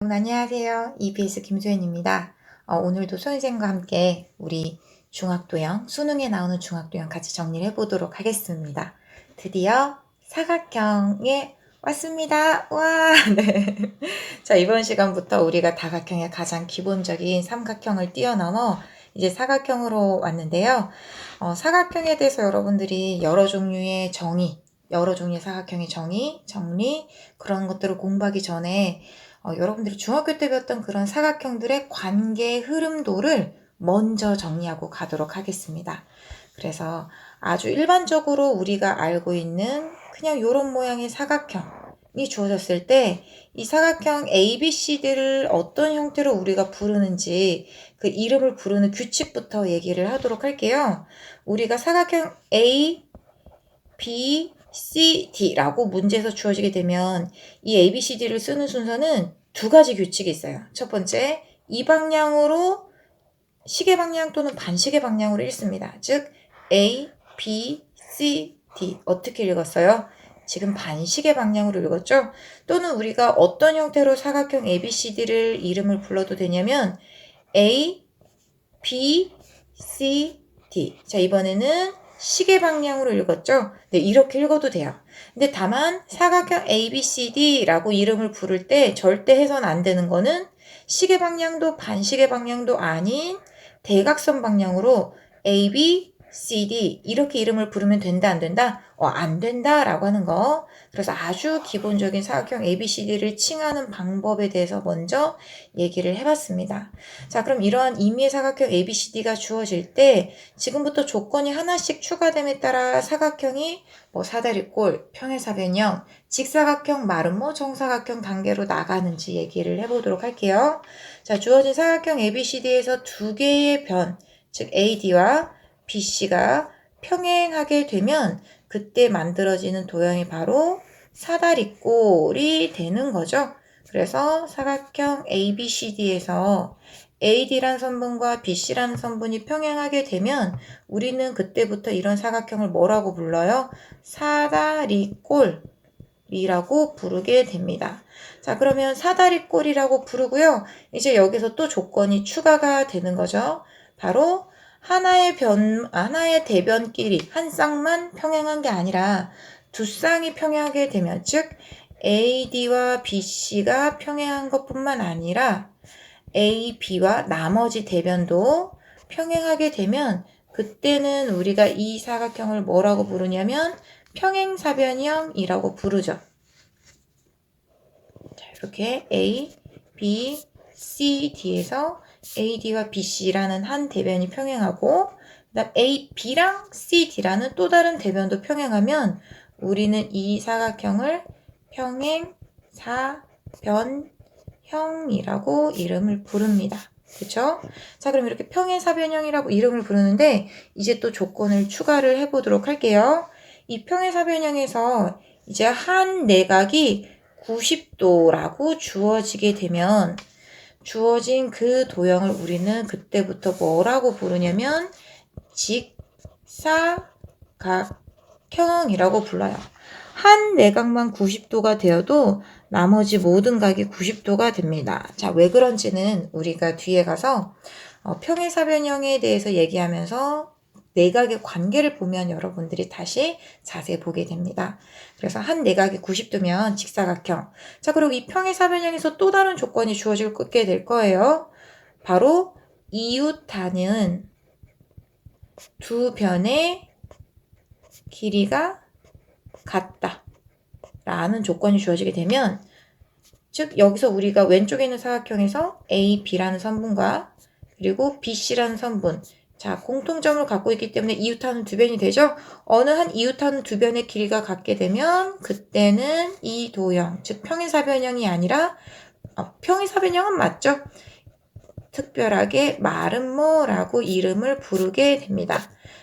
안녕하세요. EBS 김소연입니다. 오늘도 선생님과 함께 우리 중학도형, 수능에 나오는 중학도형 같이 정리를 해보도록 하겠습니다. 드디어 사각형에 왔습니다. 와, 네. 자, 이번 시간부터 우리가 다각형의 가장 기본적인 삼각형을 뛰어넘어 이제 사각형으로 왔는데요. 사각형에 대해서 여러분들이 여러 종류의 사각형의 정리, 그런 것들을 공부하기 전에 여러분들이 중학교 때 배웠던 그런 사각형들의 관계 흐름도를 먼저 정리하고 가도록 하겠습니다. 그래서 아주 일반적으로 우리가 알고 있는 그냥 이런 모양의 사각형이 주어졌을 때 이 사각형 ABCD를 어떤 형태로 우리가 부르는지 그 이름을 부르는 규칙부터 얘기를 하도록 할게요. 우리가 사각형 A, B, C, D라고 문제에서 주어지게 되면 이 ABCD를 쓰는 순서는 두 가지 규칙이 있어요. 첫 번째, 이 방향으로 시계 방향 또는 반시계 방향으로 읽습니다. 즉 A, B, C, D 어떻게 읽었어요? 지금 반시계 방향으로 읽었죠? 또는 우리가 어떤 형태로 사각형 ABCD를 이름을 불러도 되냐면 A, B, C, D. 자, 이번에는 시계 방향으로 읽었죠? 네, 이렇게 읽어도 돼요. 근데 다만 사각형 ABCD라고 이름을 부를 때 절대 해서는 안 되는 거는 시계 방향도 반시계 방향도 아닌 대각선 방향으로 AB, CD 이렇게 이름을 부르면 된다 안 된다? 안 된다라고 하는 거. 그래서 아주 기본적인 사각형 ABCD를 칭하는 방법에 대해서 먼저 얘기를 해봤습니다. 자, 그럼 이러한 임의의 사각형 ABCD가 주어질 때 지금부터 조건이 하나씩 추가됨에 따라 사각형이 사다리꼴, 평행사변형, 직사각형, 마름모, 정사각형 단계로 나가는지 얘기를 해보도록 할게요. 자, 주어진 사각형 ABCD에서 두 개의 변, 즉 AD와 BC가 평행하게 되면 그때 만들어지는 도형이 바로 사다리꼴이 되는 거죠. 그래서 사각형 ABCD에서 AD라는 선분과 BC라는 선분이 평행하게 되면 우리는 그때부터 이런 사각형을 뭐라고 불러요? 사다리꼴이라고 부르게 됩니다. 자, 그러면 사다리꼴이라고 부르고요. 이제 여기서 또 조건이 추가가 되는 거죠. 바로 하나의 대변끼리 한 쌍만 평행한 게 아니라 두 쌍이 평행하게 되면, 즉 AD와 BC가 평행한 것뿐만 아니라 A, B와 나머지 대변도 평행하게 되면 그때는 우리가 이 사각형을 뭐라고 부르냐면 평행사변형이라고 부르죠. 자, 이렇게 A, B, C, D에서 AD와 BC라는 한 대변이 평행하고 그다음 A, B랑 C, D라는 또 다른 대변도 평행하면 우리는 이 사각형을 평행사변형이라고 이름을 부릅니다. 그쵸? 자, 그럼 이렇게 평행사변형이라고 이름을 부르는데 이제 또 조건을 추가를 해보도록 할게요. 이 평행사변형에서 이제 한 내각이 90도라고 주어지게 되면 주어진 그 도형을 우리는 그때부터 뭐라고 부르냐면 직사각형이라고 불러요. 한 내각만 90도가 되어도 나머지 모든 각이 90도가 됩니다. 자, 왜 그런지는 우리가 뒤에 가서 평행사변형에 대해서 얘기하면서 내각의 관계를 보면 여러분들이 다시 자세히 보게 됩니다. 그래서 한 내각이 90도면 직사각형. 자, 그리고 이 평행사변형에서 또 다른 조건이 주어지게 될 거예요. 바로 이웃하는 두 변의 길이가 같다 라는 조건이 주어지게 되면, 즉 여기서 우리가 왼쪽에 있는 사각형에서 A, B라는 선분과 그리고 BC라는 선분, 자, 공통점을 갖고 있기 때문에 이웃하는 두 변이 되죠. 어느 한 이웃하는 두 변의 길이가 같게 되면 그때는 이 도형, 즉 평행사변형이 아니라 평행사변형은 맞죠? 특별하게 마름모라고 이름을 부르게 됩니다.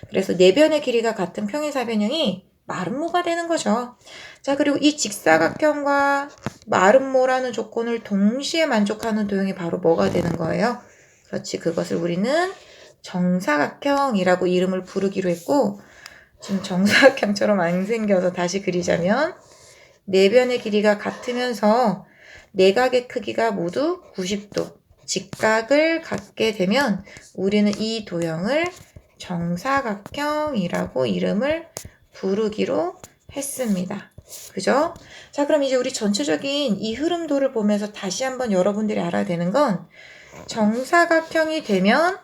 그래서 네 변의 길이가 같은 평행사변형이 마름모가 되는 거죠. 자, 그리고 이 직사각형과 마름모라는 조건을 동시에 만족하는 도형이 바로 뭐가 되는 거예요? 그렇지, 그것을 우리는 정사각형이라고 이름을 부르기로 했고, 지금 정사각형처럼 안 생겨서 다시 그리자면 네 변의 길이가 같으면서 내각의 크기가 모두 90도 직각을 갖게 되면 우리는 이 도형을 정사각형이라고 이름을 부르기로 했습니다. 그죠? 자, 그럼 이제 우리 전체적인 이 흐름도를 보면서 다시 한번 여러분들이 알아야 되는 건 정사각형이 되면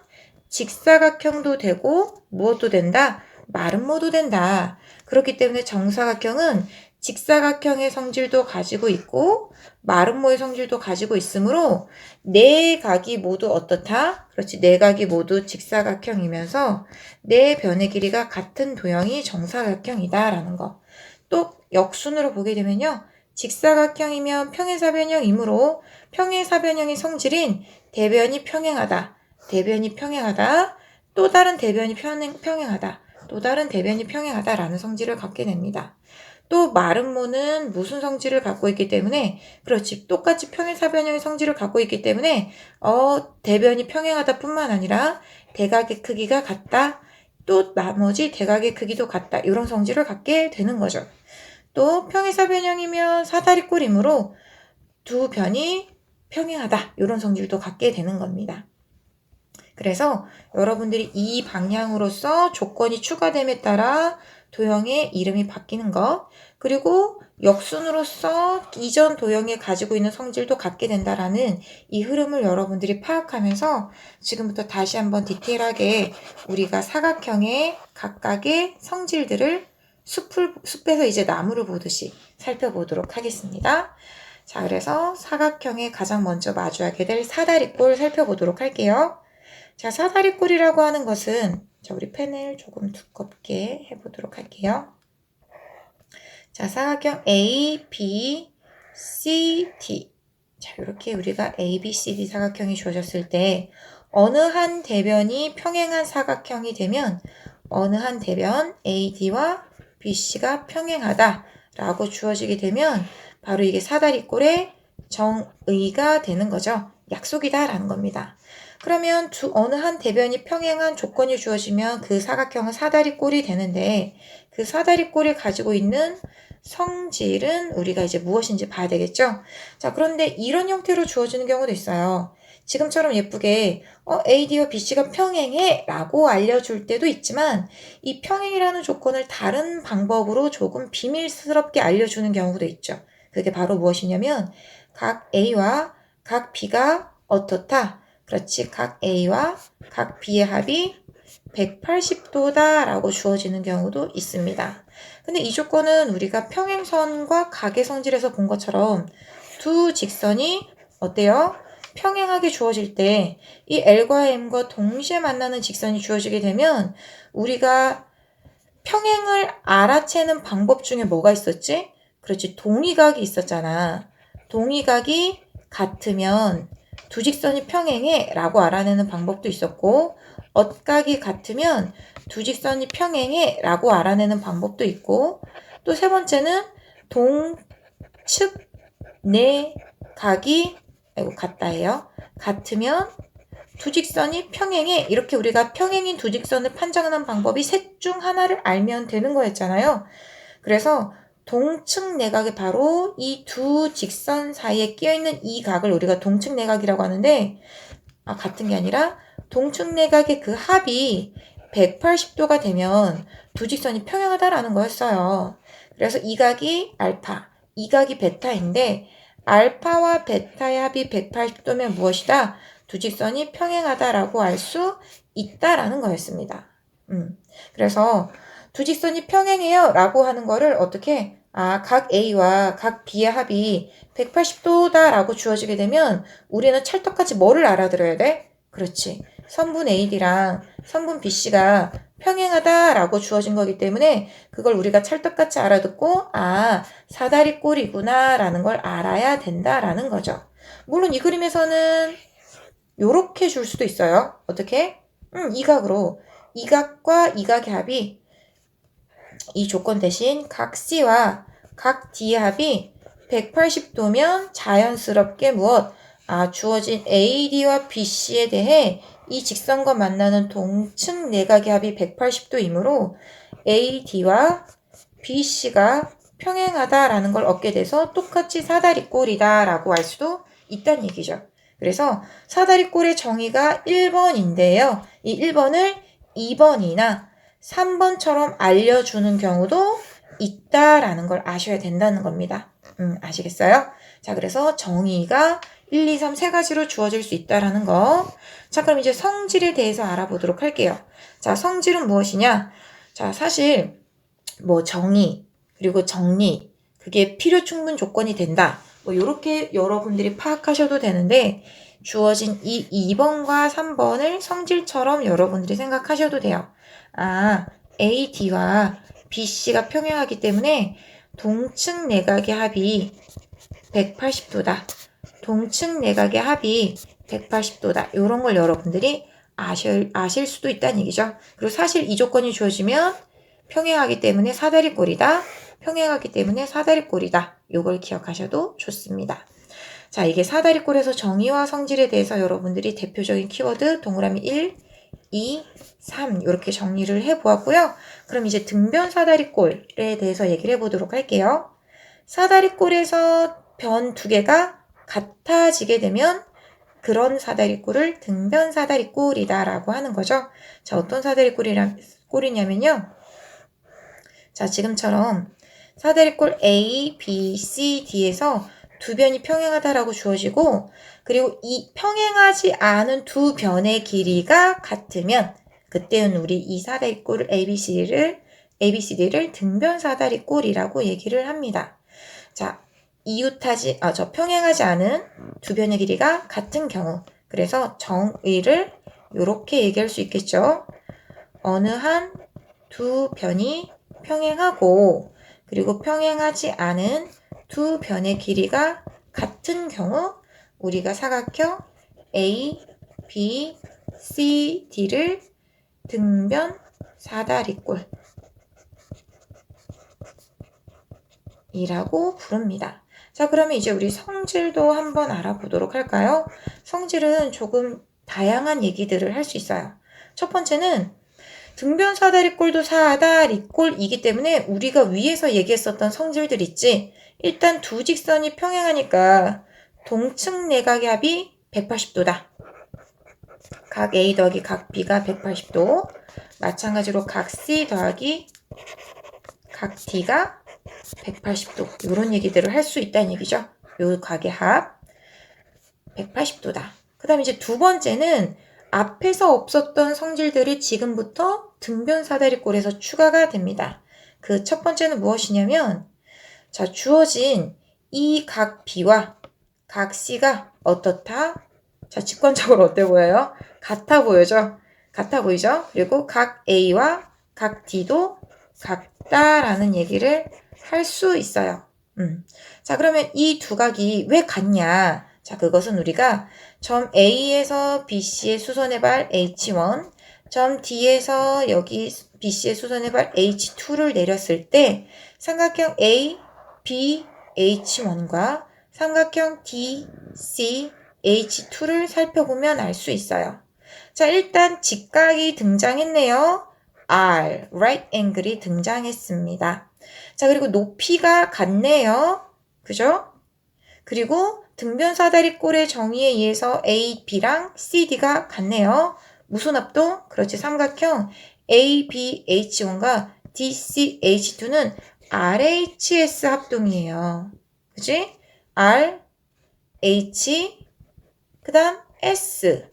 직사각형도 되고 무엇도 된다? 마름모도 된다. 그렇기 때문에 정사각형은 직사각형의 성질도 가지고 있고 마름모의 성질도 가지고 있으므로 네 각이 모두 어떻다? 그렇지, 네 각이 모두 직사각형이면서 네 변의 길이가 같은 도형이 정사각형이다 라는 거. 또 역순으로 보게 되면요. 직사각형이면 평행사변형이므로 평행사변형의 성질인 대변이 평행하다. 대변이 평행하다. 또 다른 대변이 평행하다. 또 다른 대변이 평행하다라는 성질을 갖게 됩니다. 또 마름모는 무슨 성질을 갖고 있기 때문에 그렇지 똑같이 평행사변형의 성질을 갖고 있기 때문에 대변이 평행하다 뿐만 아니라 대각의 크기가 같다. 또 나머지 대각의 크기도 같다. 이런 성질을 갖게 되는 거죠. 또 평행사변형이면 사다리꼴이므로 두 변이 평행하다. 이런 성질도 갖게 되는 겁니다. 그래서 여러분들이 이 방향으로서 조건이 추가됨에 따라 도형의 이름이 바뀌는 것, 그리고 역순으로서 이전 도형에 가지고 있는 성질도 갖게 된다라는 이 흐름을 여러분들이 파악하면서 지금부터 다시 한번 디테일하게 우리가 사각형의 각각의 성질들을 숲에서 이제 나무를 보듯이 살펴보도록 하겠습니다. 자, 그래서 사각형에 가장 먼저 마주하게 될 사다리꼴 살펴보도록 할게요. 자, 사다리꼴이라고 하는 것은, 자, 우리 펜을 조금 두껍게 해보도록 할게요. 자, 사각형 A, B, C, D. 자, 이렇게 우리가 A, B, C, D 사각형이 주어졌을 때 어느 한 대변이 평행한 사각형이 되면 어느 한 대변 A, D와 B, C가 평행하다 라고 주어지게 되면 바로 이게 사다리꼴의 정의가 되는 거죠. 약속이다 라는 겁니다. 그러면 어느 한 대변이 평행한 조건이 주어지면 그 사각형은 사다리꼴이 되는데 그 사다리꼴이 가지고 있는 성질은 우리가 이제 무엇인지 봐야 되겠죠? 자, 그런데 이런 형태로 주어지는 경우도 있어요. 지금처럼 예쁘게 AD와 BC가 평행해 라고 알려줄 때도 있지만 이 평행이라는 조건을 다른 방법으로 조금 비밀스럽게 알려주는 경우도 있죠. 그게 바로 무엇이냐면 각 A와 각 B가 어떻다? 그렇지, 각 A와 각 B의 합이 180도다 라고 주어지는 경우도 있습니다. 근데 이 조건은 우리가 평행선과 각의 성질에서 본 것처럼 두 직선이 어때요? 평행하게 주어질 때 이 L과 M과 동시에 만나는 직선이 주어지게 되면 우리가 평행을 알아채는 방법 중에 뭐가 있었지? 그렇지, 동의각이 있었잖아. 동의각이 같으면 두 직선이 평행해 라고 알아내는 방법도 있었고 엇각이 같으면 두 직선이 평행해 라고 알아내는 방법도 있고 또 세 번째는 동측 내각이 같다 해요. 같으면 두 직선이 평행해 이렇게 우리가 평행인 두 직선을 판정하는 방법이 셋 중 하나를 알면 되는 거였잖아요. 그래서 동측 내각이 바로 이 두 직선 사이에 끼어있는 이 각을 우리가 동측 내각이라고 하는데 같은 게 아니라 동측 내각의 그 합이 180도가 되면 두 직선이 평행하다라는 거였어요. 그래서 이 각이 알파, 이 각이 베타인데 알파와 베타의 합이 180도면 무엇이다? 두 직선이 평행하다라고 알 수 있다라는 거였습니다. 그래서 두 직선이 평행해요 라고 하는 거를 어떻게 각 A와 각 B의 합이 180도다 라고 주어지게 되면 우리는 찰떡같이 뭐를 알아들어야 돼? 그렇지, 선분 AD랑 선분 BC가 평행하다 라고 주어진 거기 때문에 그걸 우리가 찰떡같이 알아듣고 사다리꼴이구나 라는 걸 알아야 된다라는 거죠. 물론 이 그림에서는 요렇게 줄 수도 있어요. 어떻게? 이 각으로 이 각과 이 각의 합이 이 조건 대신 각 C와 각 D의 합이 180도면 자연스럽게 무엇? 주어진 AD와 BC에 대해 이 직선과 만나는 동측 내각의 합이 180도이므로 AD와 BC가 평행하다라는 걸 얻게 돼서 똑같이 사다리꼴이다라고 할 수도 있다는 얘기죠. 그래서 사다리꼴의 정의가 1번인데요. 이 1번을 2번이나 3번처럼 알려주는 경우도 있다라는 걸 아셔야 된다는 겁니다. 아시겠어요? 자, 그래서 정의가 1, 2, 3 세 가지로 주어질 수 있다라는 거. 자, 그럼 이제 성질에 대해서 알아보도록 할게요. 자, 성질은 무엇이냐? 자, 사실 뭐 정의, 그리고 정리, 그게 필요 충분 조건이 된다. 뭐 요렇게 여러분들이 파악하셔도 되는데 주어진 이 2번과 3번을 성질처럼 여러분들이 생각하셔도 돼요. 아, A, D와 B, C가 평행하기 때문에 동측 내각의 합이 180도다. 동측 내각의 합이 180도다. 이런 걸 여러분들이 아실 수도 있다는 얘기죠. 그리고 사실 이 조건이 주어지면 평행하기 때문에 사다리꼴이다. 평행하기 때문에 사다리꼴이다. 이걸 기억하셔도 좋습니다. 자, 이게 사다리꼴에서 정의와 성질에 대해서 여러분들이 대표적인 키워드 동그라미 1, 2, 3 이렇게 정리를 해보았고요. 그럼 이제 등변 사다리꼴에 대해서 얘기를 해보도록 할게요. 사다리꼴에서 변 두 개가 같아지게 되면 그런 사다리꼴을 등변 사다리꼴이다라고 하는 거죠. 자, 어떤 사다리꼴이냐면요. 자, 지금처럼 사다리꼴 A, B, C, D에서 두 변이 평행하다라고 주어지고 그리고 이 평행하지 않은 두 변의 길이가 같으면 그때는 우리 이 사다리꼴 ABCD를 등변 사다리꼴이라고 얘기를 합니다. 자, 평행하지 않은 두 변의 길이가 같은 경우 그래서 정의를 이렇게 얘기할 수 있겠죠. 어느 한 두 변이 평행하고 그리고 평행하지 않은 두 변의 길이가 같은 경우 우리가 사각형 A, B, C, D를 등변 사다리꼴 이라고 부릅니다. 자, 그러면 이제 우리 성질도 한번 알아보도록 할까요? 성질은 조금 다양한 얘기들을 할 수 있어요. 첫 번째는 등변 사다리꼴도 사다리꼴이기 때문에 우리가 위에서 얘기했었던 성질들 있지. 일단 두 직선이 평행하니까 동측 내각의 합이 180도다. 각 A 더하기 각 B가 180도. 마찬가지로 각 C 더하기 각 D가 180도. 이런 얘기들을 할 수 있다는 얘기죠. 요 각의 합 180도다. 그 다음에 이제 두 번째는 앞에서 없었던 성질들이 지금부터 등변 사다리꼴에서 추가가 됩니다. 그 첫 번째는 무엇이냐면 자, 주어진 이 각 B와 각 C가 어떻다? 자, 직관적으로 어때 보여요? 같아 보여죠? 같아 보이죠? 그리고 각 A와 각 D도 같다라는 얘기를 할 수 있어요. 자, 그러면 이 두 각이 왜 같냐? 자, 그것은 우리가 점 A에서 BC의 수선의 발 H1, 점 D에서 여기 BC의 수선의 발 H2를 내렸을 때 삼각형 A, B, H1과 삼각형 D, C, H2를 살펴보면 알 수 있어요. 자, 일단 직각이 등장했네요. R, right angle이 등장했습니다. 자, 그리고 높이가 같네요. 그죠? 그리고 등변 사다리꼴의 정의에 의해서 A, B랑 C, D가 같네요. 무슨 합동? 그렇지, 삼각형 A, B, H1과 D, C, H2는 RHS 합동이에요. 그치? R, H, 그 다음 S.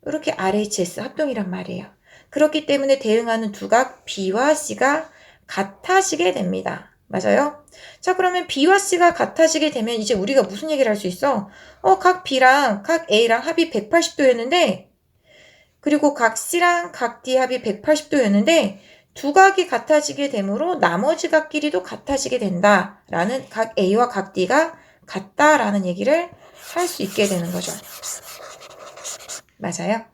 이렇게 RHS 합동이란 말이에요. 그렇기 때문에 대응하는 두각 B와 C가 같아지게 됩니다. 맞아요? 자, 그러면 B와 C가 같아지게 되면 이제 우리가 무슨 얘기를 할 수 있어? 각 B랑 각 A랑 합이 180도였는데 그리고 각 C랑 각 D 합이 180도였는데 두 각이 같아지게 되므로 나머지 각 길이도 같아지게 된다라는 각 A와 각 D가 같다라는 얘기를 할 수 있게 되는 거죠. 맞아요?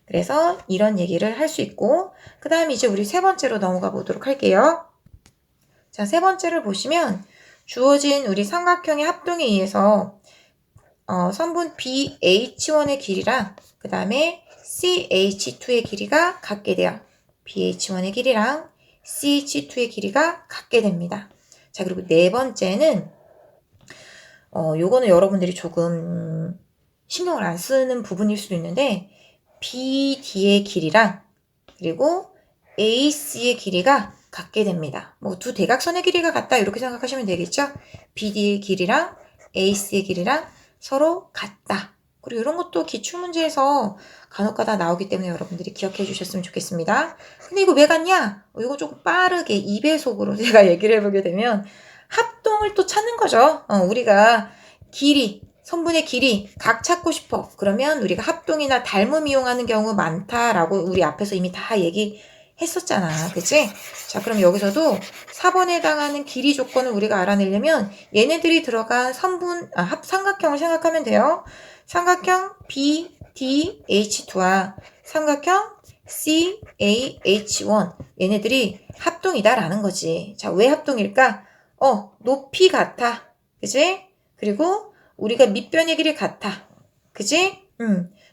그래서 이런 얘기를 할 수 있고 그 다음에 이제 우리 세 번째로 넘어가 보도록 할게요. 자, 세 번째를 보시면 주어진 우리 삼각형의 합동에 의해서 선분 BH1의 길이랑 그 다음에 CH2의 길이가 같게 돼요. BH1의 길이랑 CH2의 길이가 같게 됩니다. 자, 그리고 네 번째는 요거는 여러분들이 조금 신경을 안 쓰는 부분일 수도 있는데 BD의 길이랑 그리고 AC의 길이가 같게 됩니다. 뭐 두 대각선의 길이가 같다 이렇게 생각하시면 되겠죠? BD의 길이랑 AC의 길이랑 서로 같다. 그리고 이런 것도 기출문제에서 간혹가다 나오기 때문에 여러분들이 기억해 주셨으면 좋겠습니다. 근데 이거 왜 같냐? 이거 조금 빠르게 2배속으로 제가 얘기를 해보게 되면 합동을 또 찾는 거죠. 우리가 길이, 선분의 길이 각 찾고 싶어. 그러면 우리가 합동이나 닮음 이용하는 경우 많다라고 우리 앞에서 이미 다 얘기했었잖아. 그치? 자, 그럼 여기서도 4번에 해당하는 길이 조건을 우리가 알아내려면 얘네들이 들어간 삼각형을 생각하면 돼요. 삼각형 BDH2와 삼각형 CAH1 얘네들이 합동이다라는 거지. 자, 왜 합동일까? 높이 같아. 그치? 그리고 우리가 밑변의 길이 같아. 그치?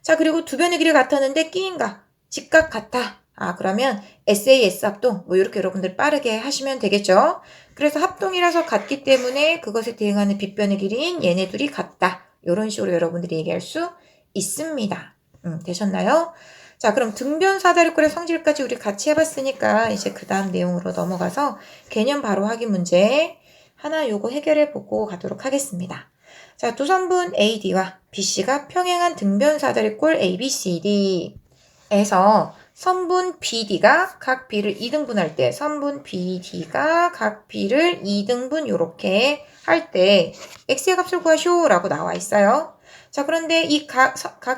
자, 그리고 두 변의 길이 같았는데 끼인가? 직각 같아. 그러면 SAS 합동. 뭐 이렇게 여러분들 빠르게 하시면 되겠죠? 그래서 합동이라서 같기 때문에 그것에 대응하는 빗변의 길이인 얘네 둘이 같다. 이런 식으로 여러분들이 얘기할 수 있습니다. 되셨나요? 자, 그럼 등변 사다리꼴의 성질까지 우리 같이 해봤으니까 이제 그 다음 내용으로 넘어가서 개념 바로 확인 문제 하나 요거 해결해 보고 가도록 하겠습니다. 자, 두 선분 AD와 BC가 평행한 등변 사다리꼴 ABCD에서 선분 BD가 각 B를 2등분할 때 선분 BD가 각 B를 2등분 요렇게 할 때 X의 값을 구하시오 라고 나와 있어요. 자, 그런데 이 각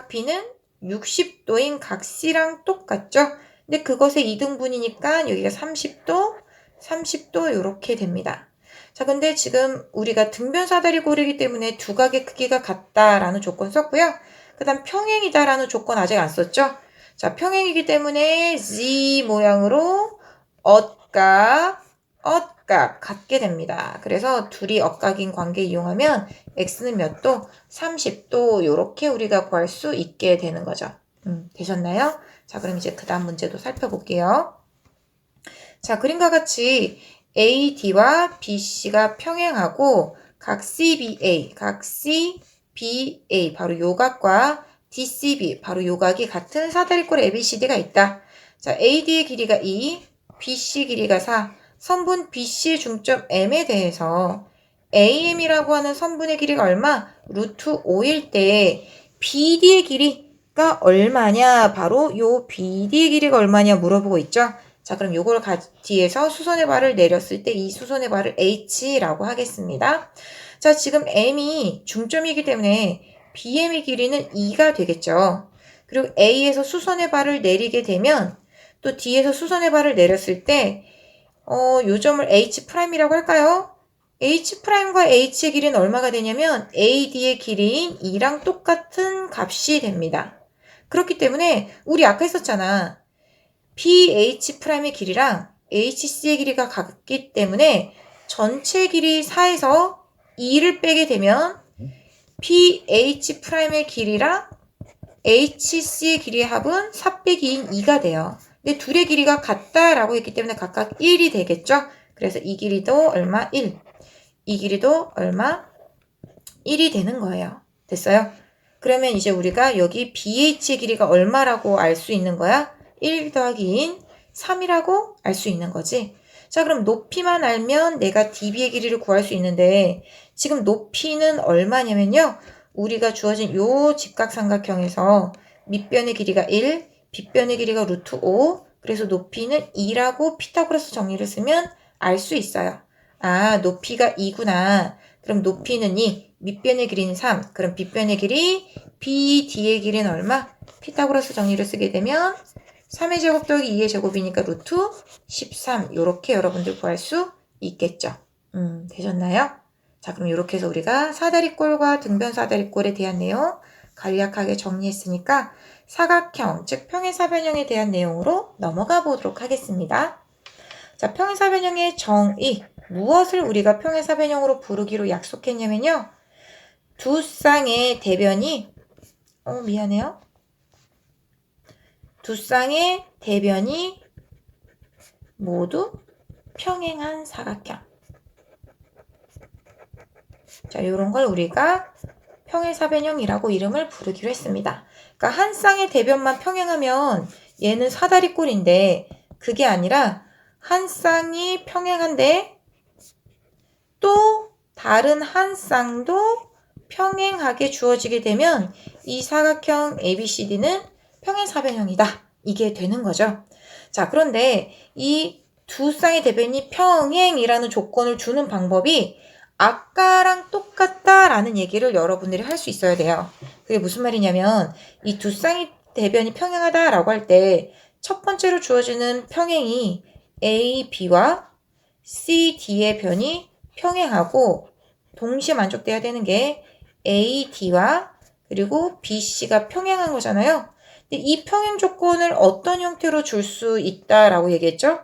B는 60도인 각 C랑 똑같죠? 근데 그것의 2등분이니까 여기가 30도 요렇게 됩니다. 자, 근데 지금 우리가 등변 사다리꼴이기 때문에 두 각의 크기가 같다라는 조건 썼고요. 그 다음 평행이다라는 조건 아직 안 썼죠? 자, 평행이기 때문에 Z 모양으로 엇각 같게 됩니다. 그래서 둘이 엇각인 관계 이용하면 X는 몇 도? 30도 요렇게 우리가 구할 수 있게 되는 거죠. 되셨나요? 자, 그럼 이제 그 다음 문제도 살펴볼게요. 자, 그림과 같이 AD와 BC가 평행하고 각 CBA 바로 요 각과 DCB 바로 요 각이 같은 사다리꼴 ABCD가 있다. 자, AD의 길이가 2, BC 길이가 4. 선분 BC의 중점 M에 대해서 AM이라고 하는 선분의 길이가 얼마? 루트 5일 때 BD의 길이가 얼마냐? 바로 요 BD의 길이가 얼마냐 물어보고 있죠. 자, 그럼 요걸 뒤에서 수선의 발을 내렸을 때 이 수선의 발을 H라고 하겠습니다. 자, 지금 M이 중점이기 때문에 BM의 길이는 2가 되겠죠. 그리고 A에서 수선의 발을 내리게 되면 또 D에서 수선의 발을 내렸을 때 요 점을 H'이라고 할까요? H'과 H의 길이는 얼마가 되냐면 AD의 길이인 2랑 똑같은 값이 됩니다. 그렇기 때문에 우리 아까 했었잖아. BH'의 길이랑 HC의 길이가 같기 때문에 전체 길이 4에서 2를 빼게 되면 BH'의 길이랑 HC의 길이의 합은 4 빼기 2인 2가 돼요. 근데 둘의 길이가 같다라고 했기 때문에 각각 1이 되겠죠? 그래서 이 길이도 얼마? 1. 이 길이도 얼마? 1이 되는 거예요. 됐어요? 그러면 이제 우리가 여기 BH의 길이가 얼마라고 알 수 있는 거야? 1 더하기 2인 3이라고 알 수 있는 거지. 자, 그럼 높이만 알면 내가 DB의 길이를 구할 수 있는데 지금 높이는 얼마냐면요. 우리가 주어진 요 직각삼각형에서 밑변의 길이가 1, 빗변의 길이가 루트 5, 그래서 높이는 2라고 피타고라스 정리를 쓰면 알 수 있어요. 높이가 2구나. 그럼 높이는 2, 밑변의 길이는 3. 그럼 빗변의 길이, BD의 길이는 얼마? 피타고라스 정리를 쓰게 되면 3의 제곱 더하기 2의 제곱이니까 루트 13. 요렇게 여러분들 구할 수 있겠죠. 되셨나요? 자, 그럼 이렇게 해서 우리가 사다리꼴과 등변 사다리꼴에 대한 내용 간략하게 정리했으니까 사각형, 즉 평행사변형에 대한 내용으로 넘어가 보도록 하겠습니다. 자, 평행사변형의 정의, 무엇을 우리가 평행사변형으로 부르기로 약속했냐면요. 두 쌍의 대변이, 미안해요. 두 쌍의 대변이 모두 평행한 사각형. 자, 이런 걸 우리가 평행사변형이라고 이름을 부르기로 했습니다. 그러니까 한 쌍의 대변만 평행하면 얘는 사다리꼴인데 그게 아니라 한 쌍이 평행한데 또 다른 한 쌍도 평행하게 주어지게 되면 이 사각형 ABCD는 평행사변형이다. 이게 되는 거죠. 자, 그런데 이 두 쌍의 대변이 평행이라는 조건을 주는 방법이 아까랑 똑같다라는 얘기를 여러분들이 할 수 있어야 돼요. 그게 무슨 말이냐면 이 두 쌍의 대변이 평행하다라고 할 때 첫 번째로 주어지는 평행이 A, B와 C, D의 변이 평행하고 동시에 만족돼야 되는 게 A, D와 그리고 B, C가 평행한 거잖아요. 근데 이 평행 조건을 어떤 형태로 줄 수 있다라고 얘기했죠?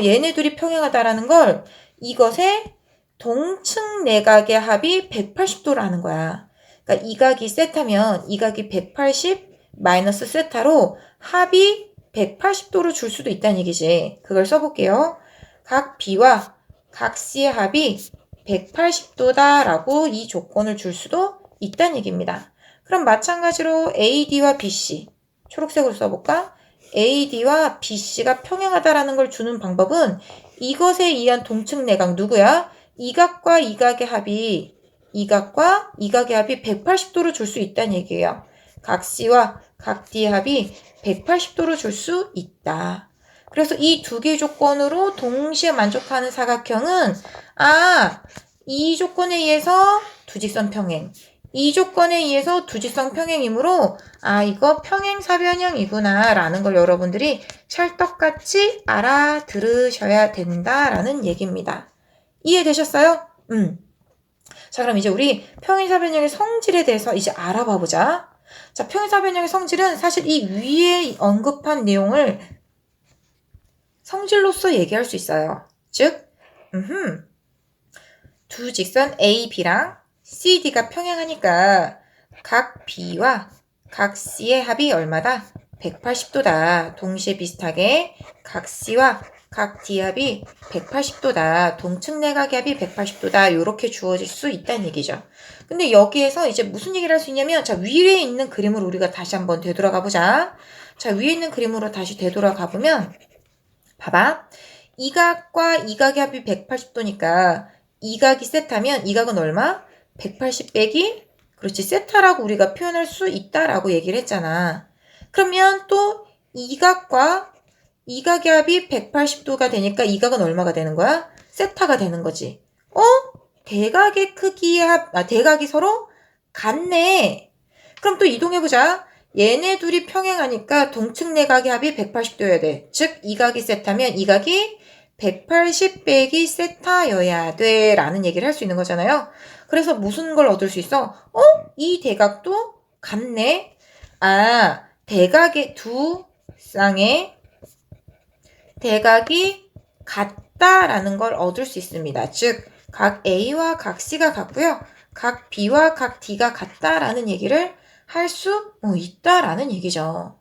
얘네 둘이 평행하다라는 걸 이것의 동측 내각의 합이 180도라는 거야. 그러니까 이 각이 세타면 이 각이 180 마이너스 세타로 합이 180도로 줄 수도 있다는 얘기지. 그걸 써볼게요. 각 B와 각 C의 합이 180도다라고 이 조건을 줄 수도 있다는 얘기입니다. 그럼 마찬가지로 AD와 BC 초록색으로 써볼까? AD와 BC가 평행하다라는 걸 주는 방법은 이것에 의한 동측 내각 누구야? 이 각과 이 각의 합이 180도로 줄 수 있다는 얘기예요. 각 C와 각 D의 합이 180도로 줄 수 있다. 그래서 이 두 개의 조건으로 동시에 만족하는 사각형은 이 조건에 의해서 두직선 평행, 이 조건에 의해서 두직선 평행이므로 이거 평행사변형이구나 라는 걸 여러분들이 찰떡같이 알아들으셔야 된다라는 얘기입니다. 이해되셨어요? 자, 그럼 이제 우리 평행사변형의 성질에 대해서 이제 알아봐 보자. 자, 평행사변형의 성질은 사실 이 위에 언급한 내용을 성질로서 얘기할 수 있어요. 즉, 두 직선 A, B랑 C, D가 평행하니까 각 B와 각 C의 합이 얼마다? 180도다. 동시에 비슷하게 각 C와 각 D 합이 180도다. 동측 내각의 합이 180도다. 이렇게 주어질 수 있다는 얘기죠. 근데 여기에서 이제 무슨 얘기를 할 수 있냐면 자, 위에 있는 그림을 우리가 다시 한번 되돌아가 보자. 자, 위에 있는 그림으로 다시 되돌아가 보면 봐봐. 이 각과 이 각의 합이 180도니까 이 각이 세타면 이 각은 얼마? 180 빼기 그렇지 세타라고 우리가 표현할 수 있다라고 얘기를 했잖아. 그러면 또 이 각과 이 각의 합이 180도가 되니까 이 각은 얼마가 되는 거야? 세타가 되는 거지. 대각의 크기의 대각이 서로 같네. 그럼 또 이동해보자. 얘네 둘이 평행하니까 동측 내각의 합이 180도여야 돼. 즉, 이 각이 세타면 이 각이 180 빼기 세타여야 돼. 라는 얘기를 할 수 있는 거잖아요. 그래서 무슨 걸 얻을 수 있어? 이 대각도 같네. 대각의 두 쌍의 대각이 같다라는 걸 얻을 수 있습니다. 즉, 각 A와 각 C가 같고요. 각 B와 각 D가 같다라는 얘기를 할 수 있다라는 얘기죠.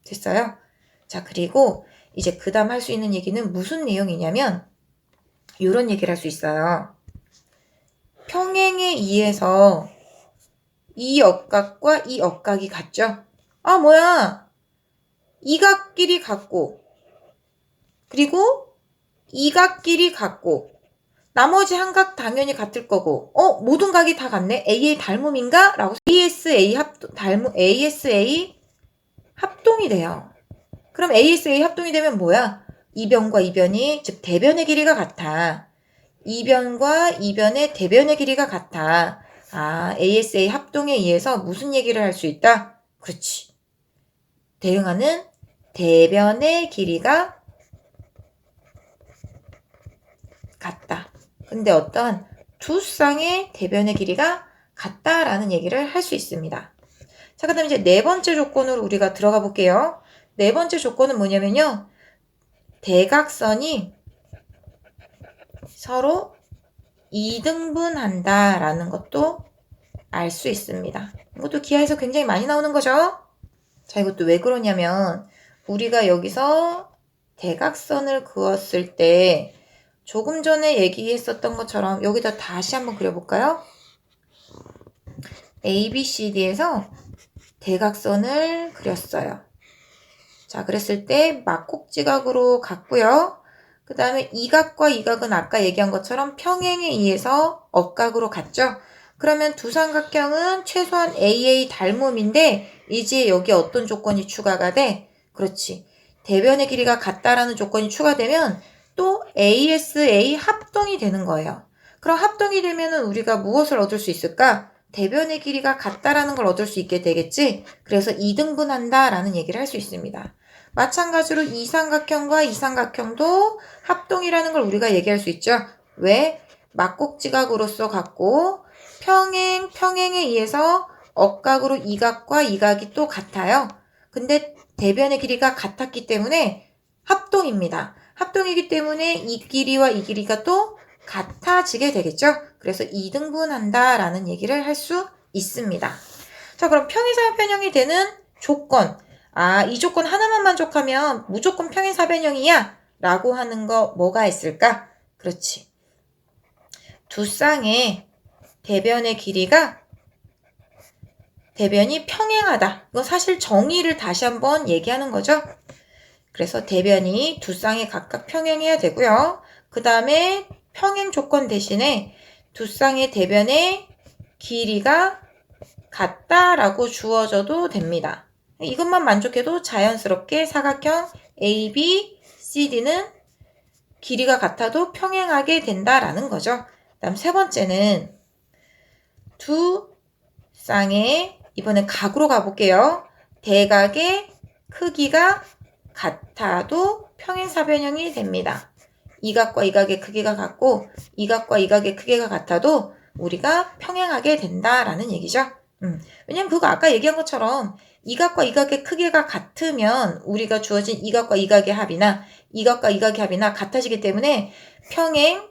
됐어요? 자, 그리고 이제 그 다음 할 수 있는 얘기는 무슨 내용이냐면 이런 얘기를 할 수 있어요. 평행에 의해서 이 억각과 이 억각이 같죠? 이 각끼리 같고 그리고 이 각끼리 같고 나머지 한 각 당연히 같을 거고 모든 각이 다 같네? A의 닮음인가? 라고 ASA 합동이 돼요. 그럼 ASA 합동이 되면 뭐야? 이 변과 이 변이 즉 대변의 길이가 같아. 이 변과 이 변의 대변의 길이가 같아. ASA 합동에 의해서 무슨 얘기를 할 수 있다? 그렇지. 대응하는 대변의 길이가 같다. 근데 어떤 두 쌍의 대변의 길이가 같다라는 얘기를 할 수 있습니다. 자, 그 다음 이제 네 번째 조건으로 우리가 들어가 볼게요. 네 번째 조건은 뭐냐면요. 대각선이 서로 이등분한다라는 것도 알 수 있습니다. 이것도 기하에서 굉장히 많이 나오는 거죠. 자, 이것도 왜 그러냐면 우리가 여기서 대각선을 그었을 때 조금 전에 얘기했었던 것처럼 여기다 다시 한번 그려볼까요? ABCD에서 대각선을 그렸어요. 자, 그랬을 때 막곡지각으로 갔고요. 그 다음에 이 각과 이 각은 아까 얘기한 것처럼 평행에 의해서 억각으로 갔죠. 그러면 두 삼각형은 최소한 AA 닮음인데 이제 여기 어떤 조건이 추가가 돼? 그렇지. 대변의 길이가 같다라는 조건이 추가되면 또 ASA 합동이 되는 거예요. 그럼 합동이 되면 우리가 무엇을 얻을 수 있을까? 대변의 길이가 같다라는 걸 얻을 수 있게 되겠지. 그래서 이등분한다라는 얘기를 할 수 있습니다. 마찬가지로 이 삼각형과 이 삼각형도 합동이라는 걸 우리가 얘기할 수 있죠. 왜? 막곡지각으로서 같고 평행에 의해서 억각으로 이 각과 이 각이 또 같아요. 근데 대변의 길이가 같았기 때문에 합동입니다. 합동이기 때문에 이 길이와 이 길이가 또 같아지게 되겠죠. 그래서 이등분한다라는 얘기를 할 수 있습니다. 자, 그럼 평행사변형이 되는 조건. 이 조건 하나만 만족하면 무조건 평행사변형이야 라고 하는 거 뭐가 있을까? 그렇지. 두 쌍의 대변의 길이가 대변이 평행하다. 이건 사실 정의를 다시 한번 얘기하는 거죠. 그래서 대변이 두 쌍이 각각 평행해야 되고요. 그 다음에 평행 조건 대신에 두 쌍의 대변의 길이가 같다라고 주어져도 됩니다. 이것만 만족해도 자연스럽게 사각형 AB, CD는 길이가 같아도 평행하게 된다라는 거죠. 다음 세 번째는 두 쌍의 이번엔 각으로 가볼게요. 대각의 크기가 같아도 평행사변형이 됩니다. 이 각과 이 각의 크기가 같고 이 각과 이 각의 크기가 같아도 우리가 평행하게 된다라는 얘기죠. 왜냐면 그거 아까 얘기한 것처럼 이 각과 이 각의 크기가 같으면 우리가 주어진 이 각과 이 각의 합이나 이 각과 이 각의 합이나 같아지기 때문에 평행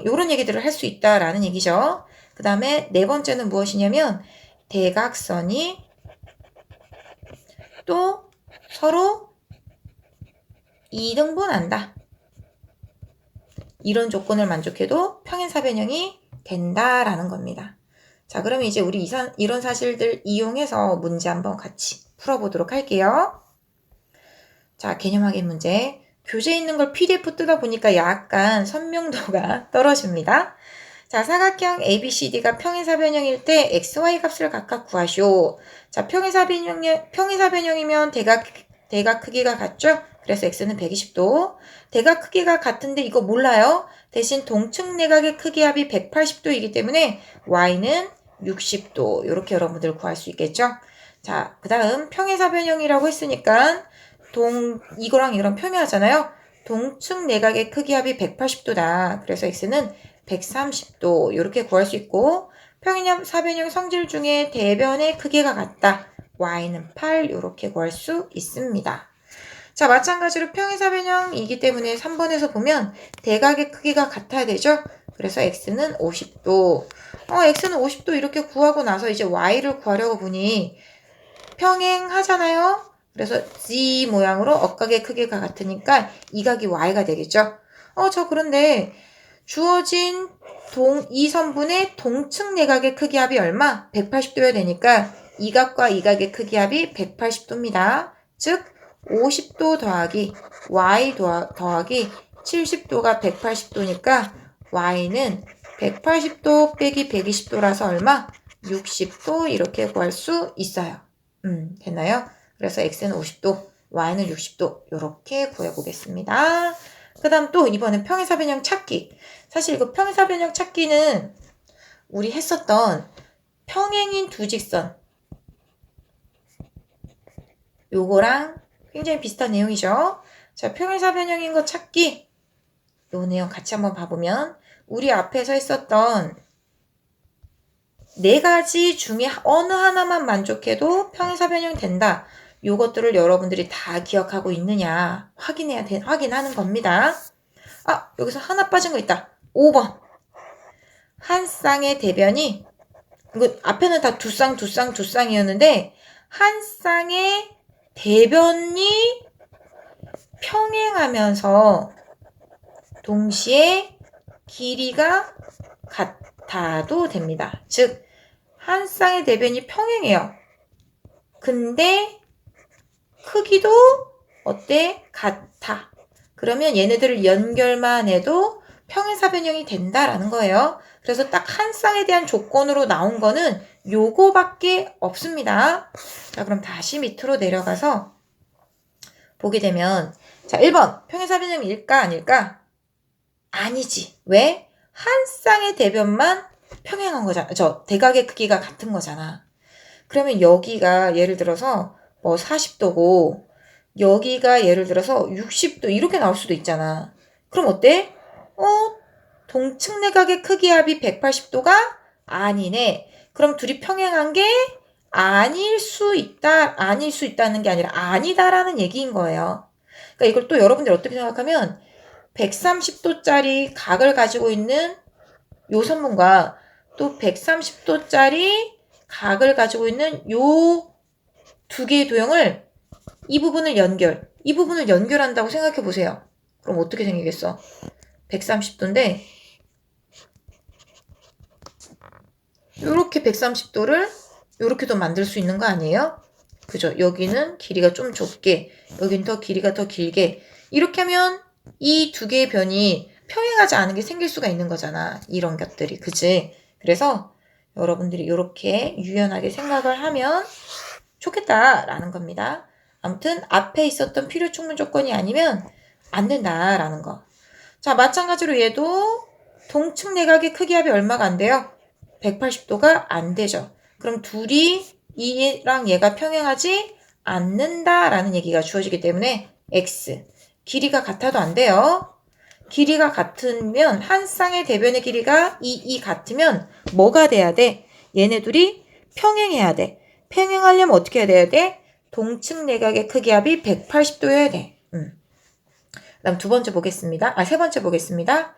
이런 얘기들을 할 수 있다라는 얘기죠. 그 다음에 네 번째는 무엇이냐면 대각선이 또 서로 이등분한다. 이런 조건을 만족해도 평행사변형이 된다라는 겁니다. 자, 그러면 이제 우리 이런 사실들 이용해서 문제 한번 같이 풀어보도록 할게요. 자, 개념 확인 문제. 교재에 있는 걸 PDF 뜯어 보니까 약간 선명도가 떨어집니다. 자, 사각형 ABCD가 평행사변형일 때 XY 값을 각각 구하시오. 자, 평행사변형이면 대각 크기가 같죠? 그래서 X는 120도. 대각 크기가 같은데 이거 몰라요? 대신 동측 내각의 크기 합이 180도이기 때문에 Y는 60도. 이렇게 여러분들 구할 수 있겠죠? 자, 그 다음 평행사변형이라고 했으니까 이거랑 이거랑 평행하잖아요? 동측 내각의 크기 합이 180도다. 그래서 X는 130도 이렇게 구할 수 있고 평행사변형 성질 중에 대변의 크기가 같다. Y는 8 이렇게 구할 수 있습니다. 자, 마찬가지로 평행사변형이기 때문에 3번에서 보면 대각의 크기가 같아야 되죠. 그래서 X는 50도. X는 50도 이렇게 구하고 나서 이제 Y를 구하려고 보니 평행하잖아요. 그래서 Z 모양으로 억각의 크기가 같으니까 이 각이 Y가 되겠죠. 그런데 주어진 이 선분의 동측 내각의 크기 합이 얼마? 180도여야 되니까 이 각과 이 각의 크기 합이 180도입니다. 즉 50도 더하기 Y 더하기 70도가 180도니까 Y는 180도 빼기 120도라서 얼마? 60도 이렇게 구할 수 있어요. 됐나요? 그래서 X는 50도, Y는 60도 이렇게 구해보겠습니다. 그 다음 또 이번엔 평행사변형 찾기. 사실 이거 평행사변형 찾기는 우리 했었던 평행인 두 직선 요거랑 굉장히 비슷한 내용이죠. 자, 평행사변형인 거 찾기 요 내용 같이 한번 봐보면 우리 앞에서 했었던 네 가지 중에 어느 하나만 만족해도 평행사변형 된다. 요것들을 여러분들이 다 기억하고 있느냐 확인하는 겁니다. 여기서 하나 빠진 거 있다. 5번. 한 쌍의 대변이 이거 앞에는 다 두 쌍이었는데 한 쌍의 대변이 평행하면서 동시에 길이가 같아도 됩니다. 즉, 한 쌍의 대변이 평행해요. 근데 크기도 어때? 같아. 그러면 얘네들을 연결만 해도 평행사변형이 된다라는 거예요. 그래서 딱 한 쌍에 대한 조건으로 나온 거는 요거밖에 없습니다. 자, 그럼 다시 밑으로 내려가서 보게 되면, 자, 1번 평행사변형일까 아닐까? 아니지. 왜? 한 쌍의 대변만 평행한 거잖아. 대각의 크기가 같은 거잖아. 그러면 여기가 예를 들어서 뭐 40도고 여기가 예를 들어서 60도 이렇게 나올 수도 있잖아. 그럼 어때? 동측 내각의 크기 합이 180도가 아니네. 그럼 둘이 평행한 게 아닐 수 있다는 게 아니라 아니다라는 얘기인 거예요. 그러니까 이걸 또 여러분들 어떻게 생각하면 130도짜리 각을 가지고 있는 요 선문과 또 130도짜리 각을 가지고 있는 요 두 개의 도형을 이 부분을 연결한다고 생각해 보세요. 그럼 어떻게 생기겠어? 130도인데 요렇게 130도를 요렇게도 만들 수 있는 거 아니에요? 그죠? 여기는 길이가 좀 좁게, 여긴 더 길이가 더 길게. 이렇게 하면 이 두 개의 변이 평행하지 않은 게 생길 수가 있는 거잖아. 이런 것들이. 그치? 그래서 여러분들이 이렇게 유연하게 생각을 하면 좋겠다라는 겁니다. 아무튼 앞에 있었던 필요 충분 조건이 아니면 안 된다라는 거. 자, 마찬가지로 얘도 동측 내각의 크기 합이 얼마가 안 돼요? 180도가 안 되죠. 그럼 둘이 얘랑 얘가 평행하지 않는다라는 얘기가 주어지기 때문에 X. 길이가 같아도 안 돼요. 길이가 같으면 한 쌍의 대변의 길이가 같으면 뭐가 돼야 돼? 얘네 둘이 평행해야 돼. 평행하려면 어떻게 해야 돼? 동측 내각의 크기 합이 180도여야 돼. 그다음 세 번째 보겠습니다.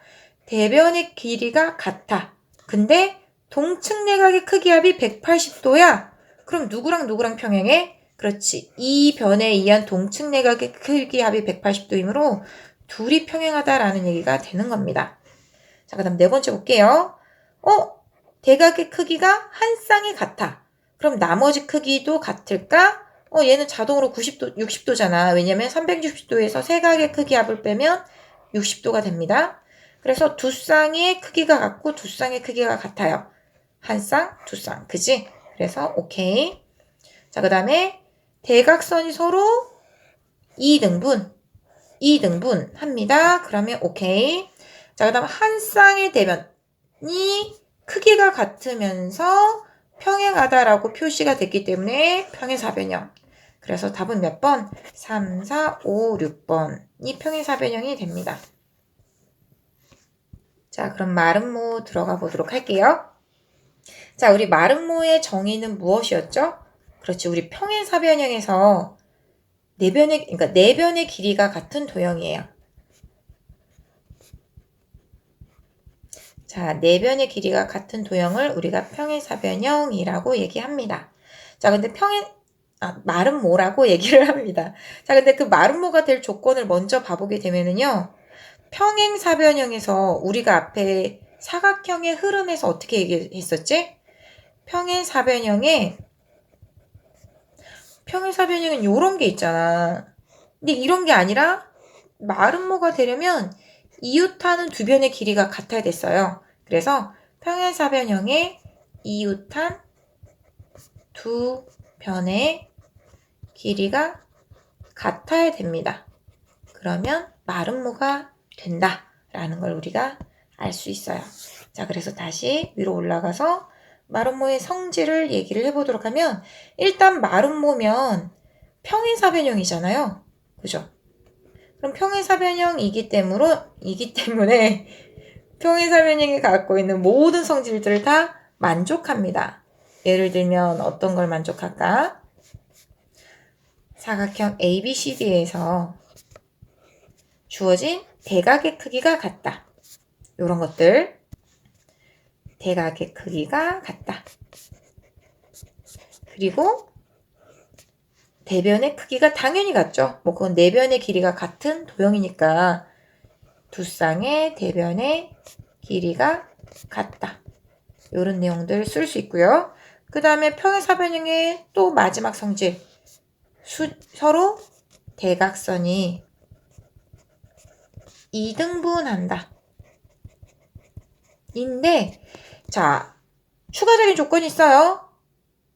대변의 길이가 같아. 근데 동측 내각의 크기 합이 180도야. 그럼 누구랑 평행해? 그렇지. 이 변에 의한 동측 내각의 크기 합이 180도이므로 둘이 평행하다라는 얘기가 되는 겁니다. 자, 그 다음 네 번째 볼게요. 대각의 크기가 한 쌍이 같아. 그럼 나머지 크기도 같을까? 얘는 자동으로 90도, 60도잖아. 왜냐면 360도에서 세 각의 크기 합을 빼면 60도가 됩니다. 그래서 두 쌍의 크기가 같고 두 쌍의 크기가 같아요. 한 쌍, 두 쌍. 그지? 그래서 오케이. 자, 그 다음에 대각선이 서로 2등분 합니다. 그러면 오케이. 자, 그 다음 한 쌍의 대변이 크기가 같으면서 평행하다라고 표시가 됐기 때문에 평행사변형. 그래서 답은 몇 번? 3, 4, 5, 6번이 평행사변형이 됩니다. 자, 그럼 마름모 들어가 보도록 할게요. 자, 우리 마름모의 정의는 무엇이었죠? 그렇지, 우리 평행사변형에서 네 변의 길이가 같은 도형이에요. 자, 네 변의 길이가 같은 도형을 우리가 평행사변형이라고 얘기합니다. 자, 근데 마름모라고 얘기를 합니다. 자, 근데 그 마름모가 될 조건을 먼저 봐보게 되면은요, 평행사변형에서 우리가 앞에 사각형의 흐름에서 어떻게 얘기했었지? 평행사변형은 요런 게 있잖아. 근데 이런 게 아니라 마름모가 되려면 이웃하는 두 변의 길이가 같아야 됐어요. 그래서 평행사변형의 이웃한 두 변의 길이가 같아야 됩니다. 그러면 마름모가 된다라는 걸 우리가 알 수 있어요. 자, 그래서 다시 위로 올라가서 마름모의 성질을 얘기를 해보도록 하면, 일단 마름모면 평행사변형이잖아요. 그죠? 그럼 평행사변형이기 때문에 평행사변형이 갖고 있는 모든 성질들을 다 만족합니다. 예를 들면 어떤 걸 만족할까? 사각형 ABCD에서 주어진 대각의 크기가 같다. 이런 것들. 대각의 크기가 같다. 그리고 대변의 크기가 당연히 같죠. 그건 네 변의 길이가 같은 도형이니까 두 쌍의 대변의 길이가 같다. 이런 내용들 쓸 수 있고요. 그 다음에 평행사변형의 또 마지막 성질. 서로 대각선이 이등분한다. 인데, 자, 추가적인 조건이 있어요.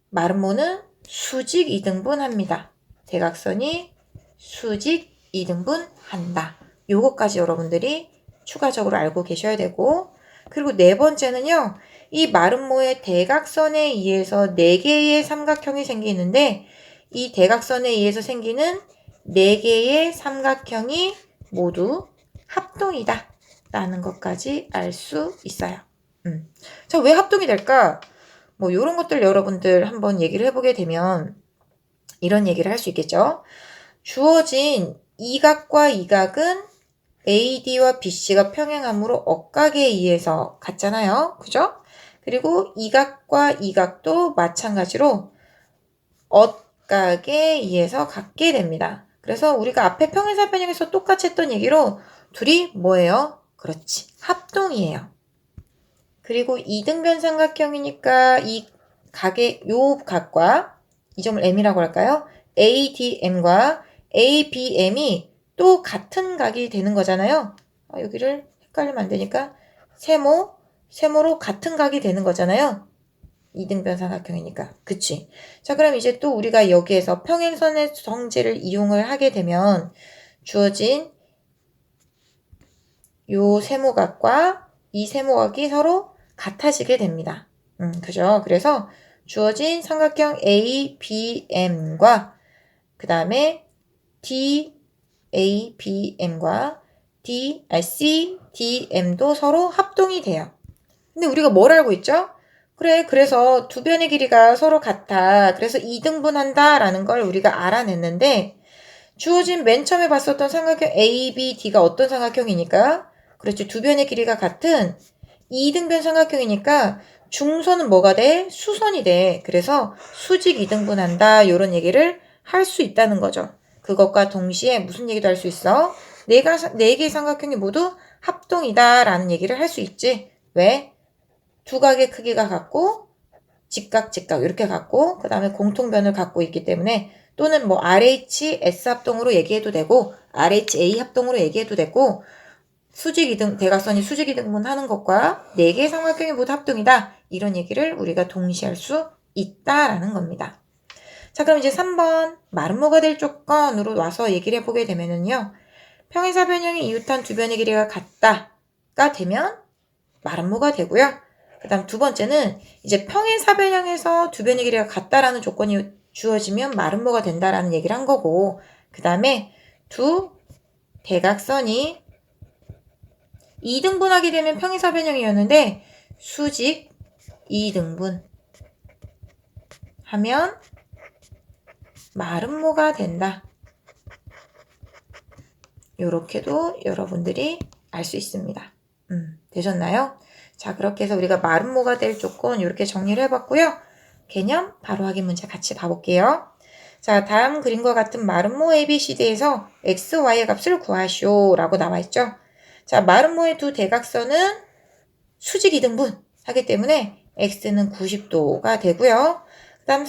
마름모는 수직 이등분합니다. 대각선이 수직 이등분한다. 요것까지 여러분들이 추가적으로 알고 계셔야 되고, 그리고 네 번째는요. 이 마름모의 대각선에 의해서 4개의 삼각형이 생기는데 이 대각선에 의해서 생기는 4개의 삼각형이 모두 합동이다 라는 것까지 알 수 있어요. 자, 왜 합동이 될까? 뭐 이런 것들 여러분들 한번 얘기를 해보게 되면 이런 얘기를 할 수 있겠죠. 주어진 이 각과 이 각은 AD와 BC가 평행함으로 억각에 의해서 같잖아요. 그죠? 그리고 이 각과 이 각도 마찬가지로 억각에 의해서 같게 됩니다. 그래서 우리가 앞에 평행사변형에서 똑같이 했던 얘기로 둘이 뭐예요? 그렇지. 합동이에요. 그리고 이등변 삼각형이니까 이 각의 요 각과 이 점을 M이라고 할까요? ADM과 ABM이 또 같은 각이 되는 거잖아요. 여기를 헷갈리면 안 되니까 세모로 같은 각이 되는 거잖아요. 이등변 삼각형이니까. 그치? 자, 그럼 이제 또 우리가 여기에서 평행선의 성질을 이용을 하게 되면 주어진 요 세모각과 이 세모각이 서로 같아지게 됩니다. 그죠? 그래서 주어진 삼각형 ABM과 그 다음에 DABM과 CDM도 서로 합동이 돼요. 근데 우리가 뭘 알고 있죠? 그래, 그래서 두 변의 길이가 서로 같아. 그래서 이등분한다 라는 걸 우리가 알아냈는데 주어진 맨 처음에 봤었던 삼각형 ABD가 어떤 삼각형이니까? 그렇지, 두 변의 길이가 같은 이등변 삼각형이니까 중선은 뭐가 돼? 수선이 돼. 그래서 수직 이등분한다 이런 얘기를 할 수 있다는 거죠. 그것과 동시에 무슨 얘기도 할 수 있어? 네 개의 삼각형이 모두 합동이다 라는 얘기를 할 수 있지. 왜? 두 각의 크기가 같고 직각 이렇게 같고 그 다음에 공통변을 갖고 있기 때문에 또는 뭐 RHS 합동으로 얘기해도 되고 RHA 합동으로 얘기해도 되고 대각선이 수직 이등분 하는 것과 4개의 삼각형이 모두 합동이다. 이런 얘기를 우리가 동시에 할 수 있다라는 겁니다. 자, 그럼 이제 3번 마름모가 될 조건으로 와서 얘기를 해보게 되면은요. 평행사변형이 이웃한 두 변의 길이가 같다가 되면 마름모가 되고요. 그 다음 두 번째는 이제 평행사변형에서 두 변의 길이가 같다라는 조건이 주어지면 마름모가 된다라는 얘기를 한 거고 그 다음에 두 대각선이 2등분하게 되면 평행사변형이었는데 수직 2등분 하면 마름모가 된다. 요렇게도 여러분들이 알 수 있습니다. 되셨나요? 자, 그렇게 해서 우리가 마름모가 될 조건 이렇게 정리를 해봤고요. 개념 바로 확인 문제 같이 봐볼게요. 자, 다음 그림과 같은 마름모 ABCD에서 x, y의 값을 구하시오 라고 나와있죠. 자, 마름모의 두 대각선은 수직 이등분 하기 때문에 x는 90도가 되고요. 그 다음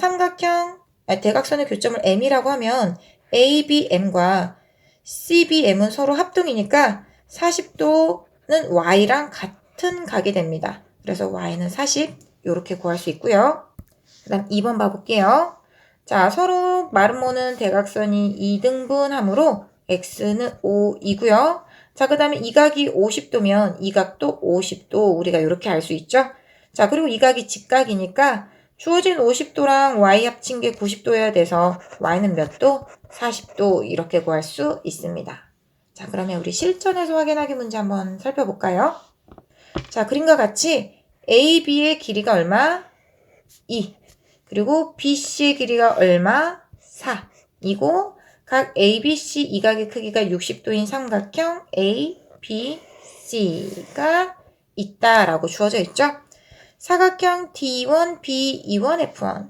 대각선의 교점을 m이라고 하면 ABM과 CBM은 서로 합동이니까 40도는 y랑 같은 각이 됩니다. 그래서 y는 40 이렇게 구할 수 있고요. 그 다음 2번 봐볼게요. 자, 서로 마름모는 대각선이 2등분하므로 x는 5이고요. 자, 그 다음에 이 각이 50도면 이 각도 50도 우리가 이렇게 알 수 있죠. 자, 그리고 이 각이 직각이니까 주어진 50도랑 y 합친 게 90도여야 돼서 y는 몇 도? 40도 이렇게 구할 수 있습니다. 자, 그러면 우리 실전에서 확인하기 문제 한번 살펴볼까요? 자, 그림과 같이 AB의 길이가 얼마? 2. 그리고 BC의 길이가 얼마? 4. 이고 각 ABC 이 각의 크기가 60도인 삼각형 ABC가 있다라고 주어져 있죠. 사각형 D1, B2, F1,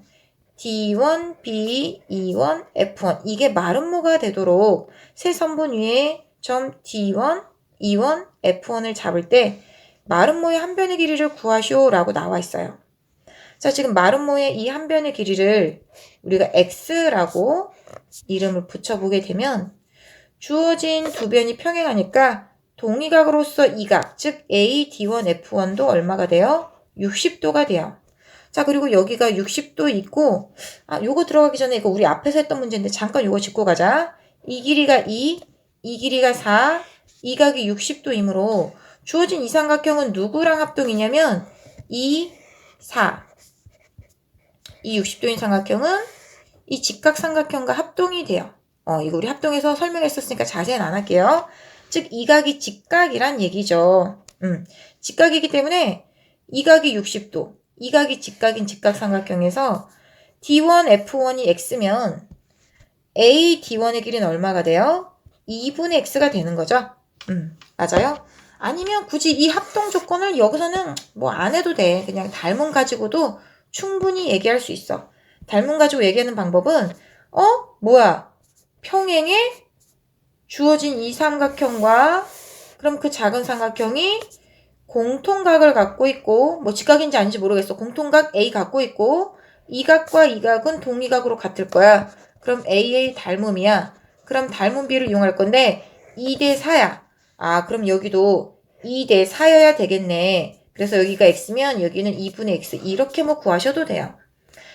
D1, B2, F1 이게 마름모가 되도록 세 선분 위에 점 D1, E1, F1을 잡을 때 마름모의 한 변의 길이를 구하시오 라고 나와 있어요. 자, 지금 마름모의 이 한 변의 길이를 우리가 X라고 이름을 붙여보게 되면 주어진 두 변이 평행하니까 동위각으로서 이 각, 즉 AD1, F1도 얼마가 돼요? 60도가 돼요. 자, 그리고 여기가 60도 있고, 요거 들어가기 전에 이거 우리 앞에서 했던 문제인데 잠깐 요거 짚고 가자. 이 길이가 2, 이 길이가 4, 이 각이 60도이므로 주어진 이 삼각형은 누구랑 합동이냐면 2, 4. 이 60도인 삼각형은 이 직각 삼각형과 합동이 돼요. 이거 우리 합동해서 설명했었으니까 자세히는 안 할게요. 즉, 이 각이 직각이란 얘기죠. 직각이기 때문에 이 각이 60도, 이 각이 직각인 직각삼각형에서 D1, F1이 X면 A, D1의 길이는 얼마가 돼요? 2분의 X가 되는 거죠. 맞아요? 아니면 굳이 이 합동 조건을 여기서는 뭐 안 해도 돼. 그냥 닮음 가지고도 충분히 얘기할 수 있어. 닮음 가지고 얘기하는 방법은 뭐야? 평행에 주어진 이 삼각형과 그럼 그 작은 삼각형이 공통각을 갖고 있고 뭐 직각인지 아닌지 모르겠어. 공통각 A 갖고 있고 이 각과 이 각은 동위각으로 같을 거야. 그럼 AA 닮음이야. 그럼 닮음비를 이용할 건데 2대 4야. 그럼 여기도 2대 4여야 되겠네. 그래서 여기가 X면 여기는 2분의 X. 이렇게 뭐 구하셔도 돼요.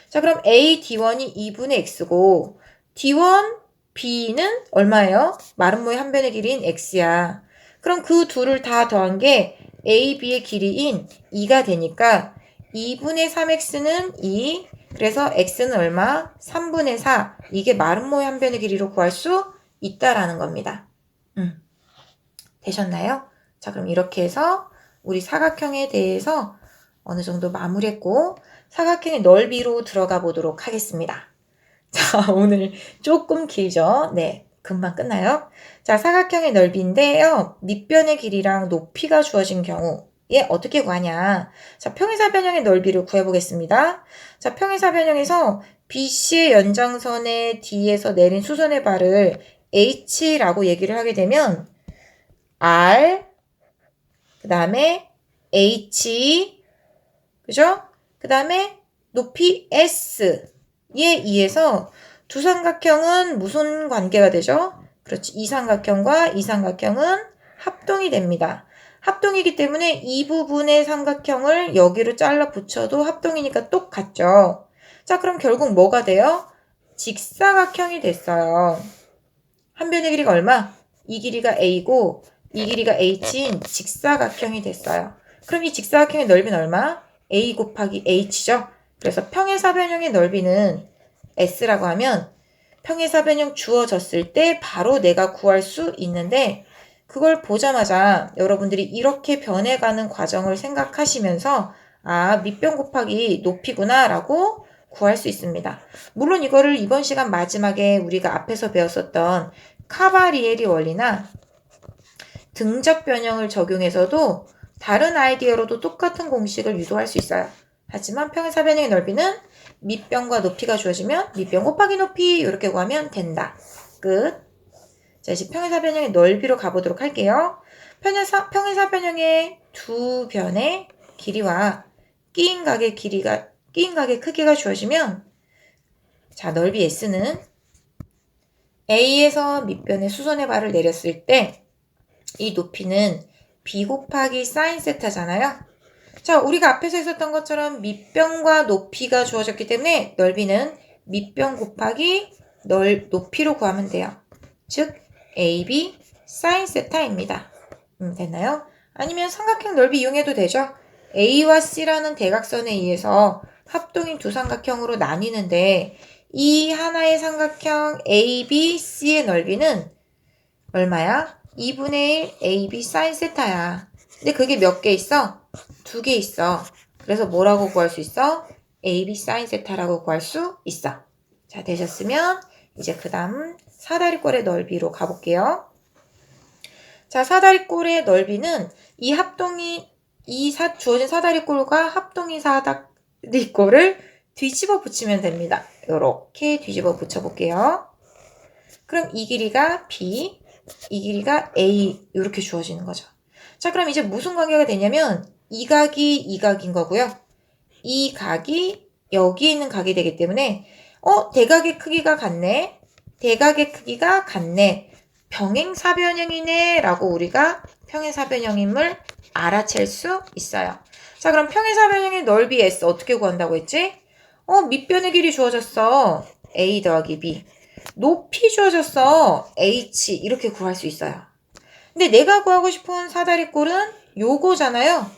자, 그럼 A, D1이 2분의 X고 D1, B는 얼마예요? 마름모의 한 변의 길이인 X야. 그럼 그 둘을 다 더한 게 A, B의 길이인 2가 되니까 2분의 3X는 2, 그래서 X는 얼마? 3분의 4. 이게 마름모의 한 변의 길이로 구할 수 있다라는 겁니다. 되셨나요? 자, 그럼 이렇게 해서 우리 사각형에 대해서 어느 정도 마무리했고 사각형의 넓이로 들어가 보도록 하겠습니다. 자, 오늘 조금 길죠? 네, 금방 끝나요? 자, 사각형의 넓이인데요. 밑변의 길이랑 높이가 주어진 경우에 어떻게 구하냐? 자, 평행사변형의 넓이를 구해보겠습니다. 자, 평행사변형에서 BC의 연장선에 D에서 내린 수선의 발을 H라고 얘기를 하게 되면 R, 그 다음에 H, 그죠? 그 다음에 높이 S에 의해서 두 삼각형은 무슨 관계가 되죠? 그렇지. 이 삼각형과 이 삼각형은 합동이 됩니다. 합동이기 때문에 이 부분의 삼각형을 여기로 잘라 붙여도 합동이니까 똑같죠. 자, 그럼 결국 뭐가 돼요? 직사각형이 됐어요. 한 변의 길이가 얼마? 이 길이가 A고 이 길이가 H인 직사각형이 됐어요. 그럼 이 직사각형의 넓이는 얼마? A 곱하기 H죠. 그래서 평행사변형의 넓이는 S라고 하면 평행사변형 주어졌을 때 바로 내가 구할 수 있는데 그걸 보자마자 여러분들이 이렇게 변해가는 과정을 생각하시면서 밑변 곱하기 높이구나 라고 구할 수 있습니다. 물론 이거를 이번 시간 마지막에 우리가 앞에서 배웠었던 카바리에리 원리나 등적 변형을 적용해서도 다른 아이디어로도 똑같은 공식을 유도할 수 있어요. 하지만 평행사변형의 넓이는 밑변과 높이가 주어지면 밑변 곱하기 높이 이렇게 구하면 된다. 끝. 자, 이제 평행사변형의 넓이로 가보도록 할게요. 평행사변형의 두 변의 길이와 끼인 각의 크기가 주어지면 자, 넓이 S는 A에서 밑변에 수선의 발을 내렸을 때 이 높이는 B 곱하기 사인 세타잖아요. 자, 우리가 앞에서 했었던 것처럼 밑변과 높이가 주어졌기 때문에 넓이는 밑변 곱하기 높이로 구하면 돼요. 즉 AB 사인 세타입니다. 됐나요? 아니면 삼각형 넓이 이용해도 되죠. A와 C라는 대각선에 의해서 합동인 두 삼각형으로 나뉘는데 이 하나의 삼각형 ABC의 넓이는 얼마야? 2분의 1 AB 사인 세타야. 근데 그게 몇 개 있어? 2개 있어. 그래서 뭐라고 구할 수 있어? AB 사인 세타라고 구할 수 있어. 자, 되셨으면 이제 그 다음 사다리꼴의 넓이로 가볼게요. 자, 사다리꼴의 넓이는 주어진 사다리꼴과 합동인 사다리꼴을 뒤집어 붙이면 됩니다. 이렇게 뒤집어 붙여볼게요. 그럼 이 길이가 B, 이 길이가 A 이렇게 주어지는 거죠. 자, 그럼 이제 무슨 관계가 되냐면 이 각이 이 각인 거고요. 이 각이 여기 있는 각이 되기 때문에 대각의 크기가 같네. 대각의 크기가 같네. 평행사변형이네 라고 우리가 평행사변형임을 알아챌 수 있어요. 자, 그럼 평행사변형의 넓이 S 어떻게 구한다고 했지? 밑변의 길이 주어졌어. A 더하기 B. 높이 주어졌어. H 이렇게 구할 수 있어요. 근데 내가 구하고 싶은 사다리꼴은 요거잖아요.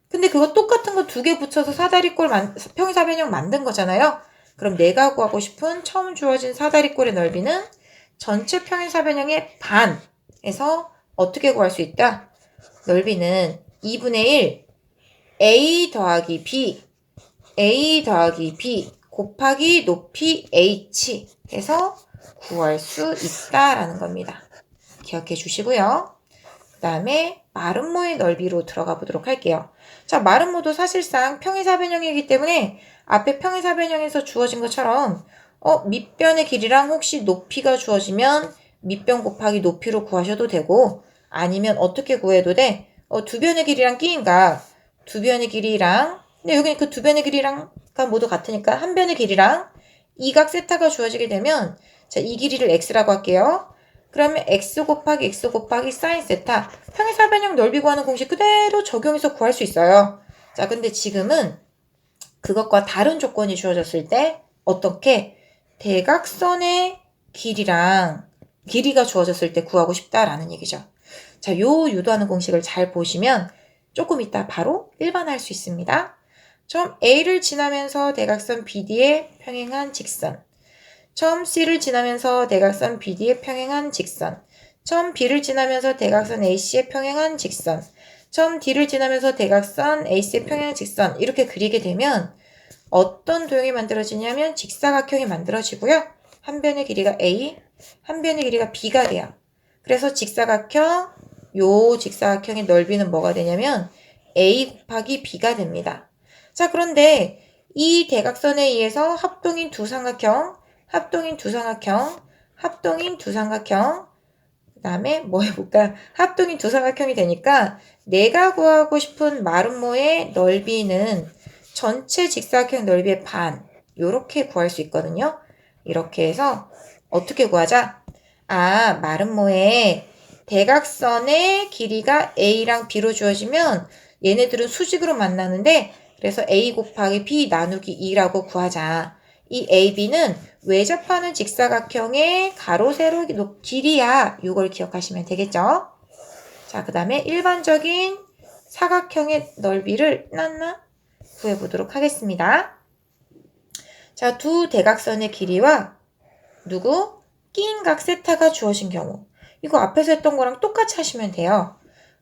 근데 그거 똑같은 거 2개 붙여서 사다리꼴 평행사변형 만든 거잖아요. 그럼 내가 구하고 싶은 처음 주어진 사다리꼴의 넓이는 전체 평행사변형의 반에서 어떻게 구할 수 있다? 넓이는 2분의 1 A 더하기 B 곱하기 높이 H 해서 구할 수 있다라는 겁니다. 기억해 주시고요. 그 다음에 마름모의 넓이로 들어가 보도록 할게요. 자, 마름모도 사실상 평행사변형이기 때문에 앞에 평행사변형에서 주어진 것처럼 밑변의 길이랑 혹시 높이가 주어지면 밑변 곱하기 높이로 구하셔도 되고 아니면 어떻게 구해도 돼? 두 변의 길이랑 끼인각 두 변의 길이랑 근데 여기는 그 두 변의 길이랑 모두 같으니까 한 변의 길이랑 이 각 세타가 주어지게 되면 자, 이 길이를 x라고 할게요. 그러면 x 곱하기 사인 세타 평행사변형 넓이 구하는 공식 그대로 적용해서 구할 수 있어요. 자, 근데 지금은 그것과 다른 조건이 주어졌을 때 어떻게 대각선의 길이랑 길이가 주어졌을 때 구하고 싶다라는 얘기죠. 자, 요 유도하는 공식을 잘 보시면 조금 이따 바로 일반화할 수 있습니다. 점 A를 지나면서 대각선 BD에 평행한 직선 점 C를 지나면서 대각선 BD에 평행한 직선 점 B를 지나면서 대각선 AC에 평행한 직선 점 D를 지나면서 대각선 AC에 평행한 직선 이렇게 그리게 되면 어떤 도형이 만들어지냐면 직사각형이 만들어지고요. 한 변의 길이가 A, 한 변의 길이가 B가 돼요. 그래서 요 직사각형의 넓이는 뭐가 되냐면 A 곱하기 B가 됩니다. 자, 그런데 이 대각선에 의해서 합동인 두 삼각형, 그 다음에 뭐 해볼까? 합동인 두 삼각형이 되니까 내가 구하고 싶은 마름모의 넓이는 전체 직사각형 넓이의 반 요렇게 구할 수 있거든요. 이렇게 해서 어떻게 구하자? 마름모의 대각선의 길이가 A랑 B로 주어지면 얘네들은 수직으로 만나는데 그래서 A 곱하기 B 나누기 2라고 구하자. 이 AB는 외접하는 직사각형의 가로, 세로 길이야. 이걸 기억하시면 되겠죠? 자, 그 다음에 일반적인 사각형의 넓이를 구해보도록 하겠습니다. 자, 두 대각선의 길이와 끼인 각 세타가 주어진 경우 이거 앞에서 했던 거랑 똑같이 하시면 돼요.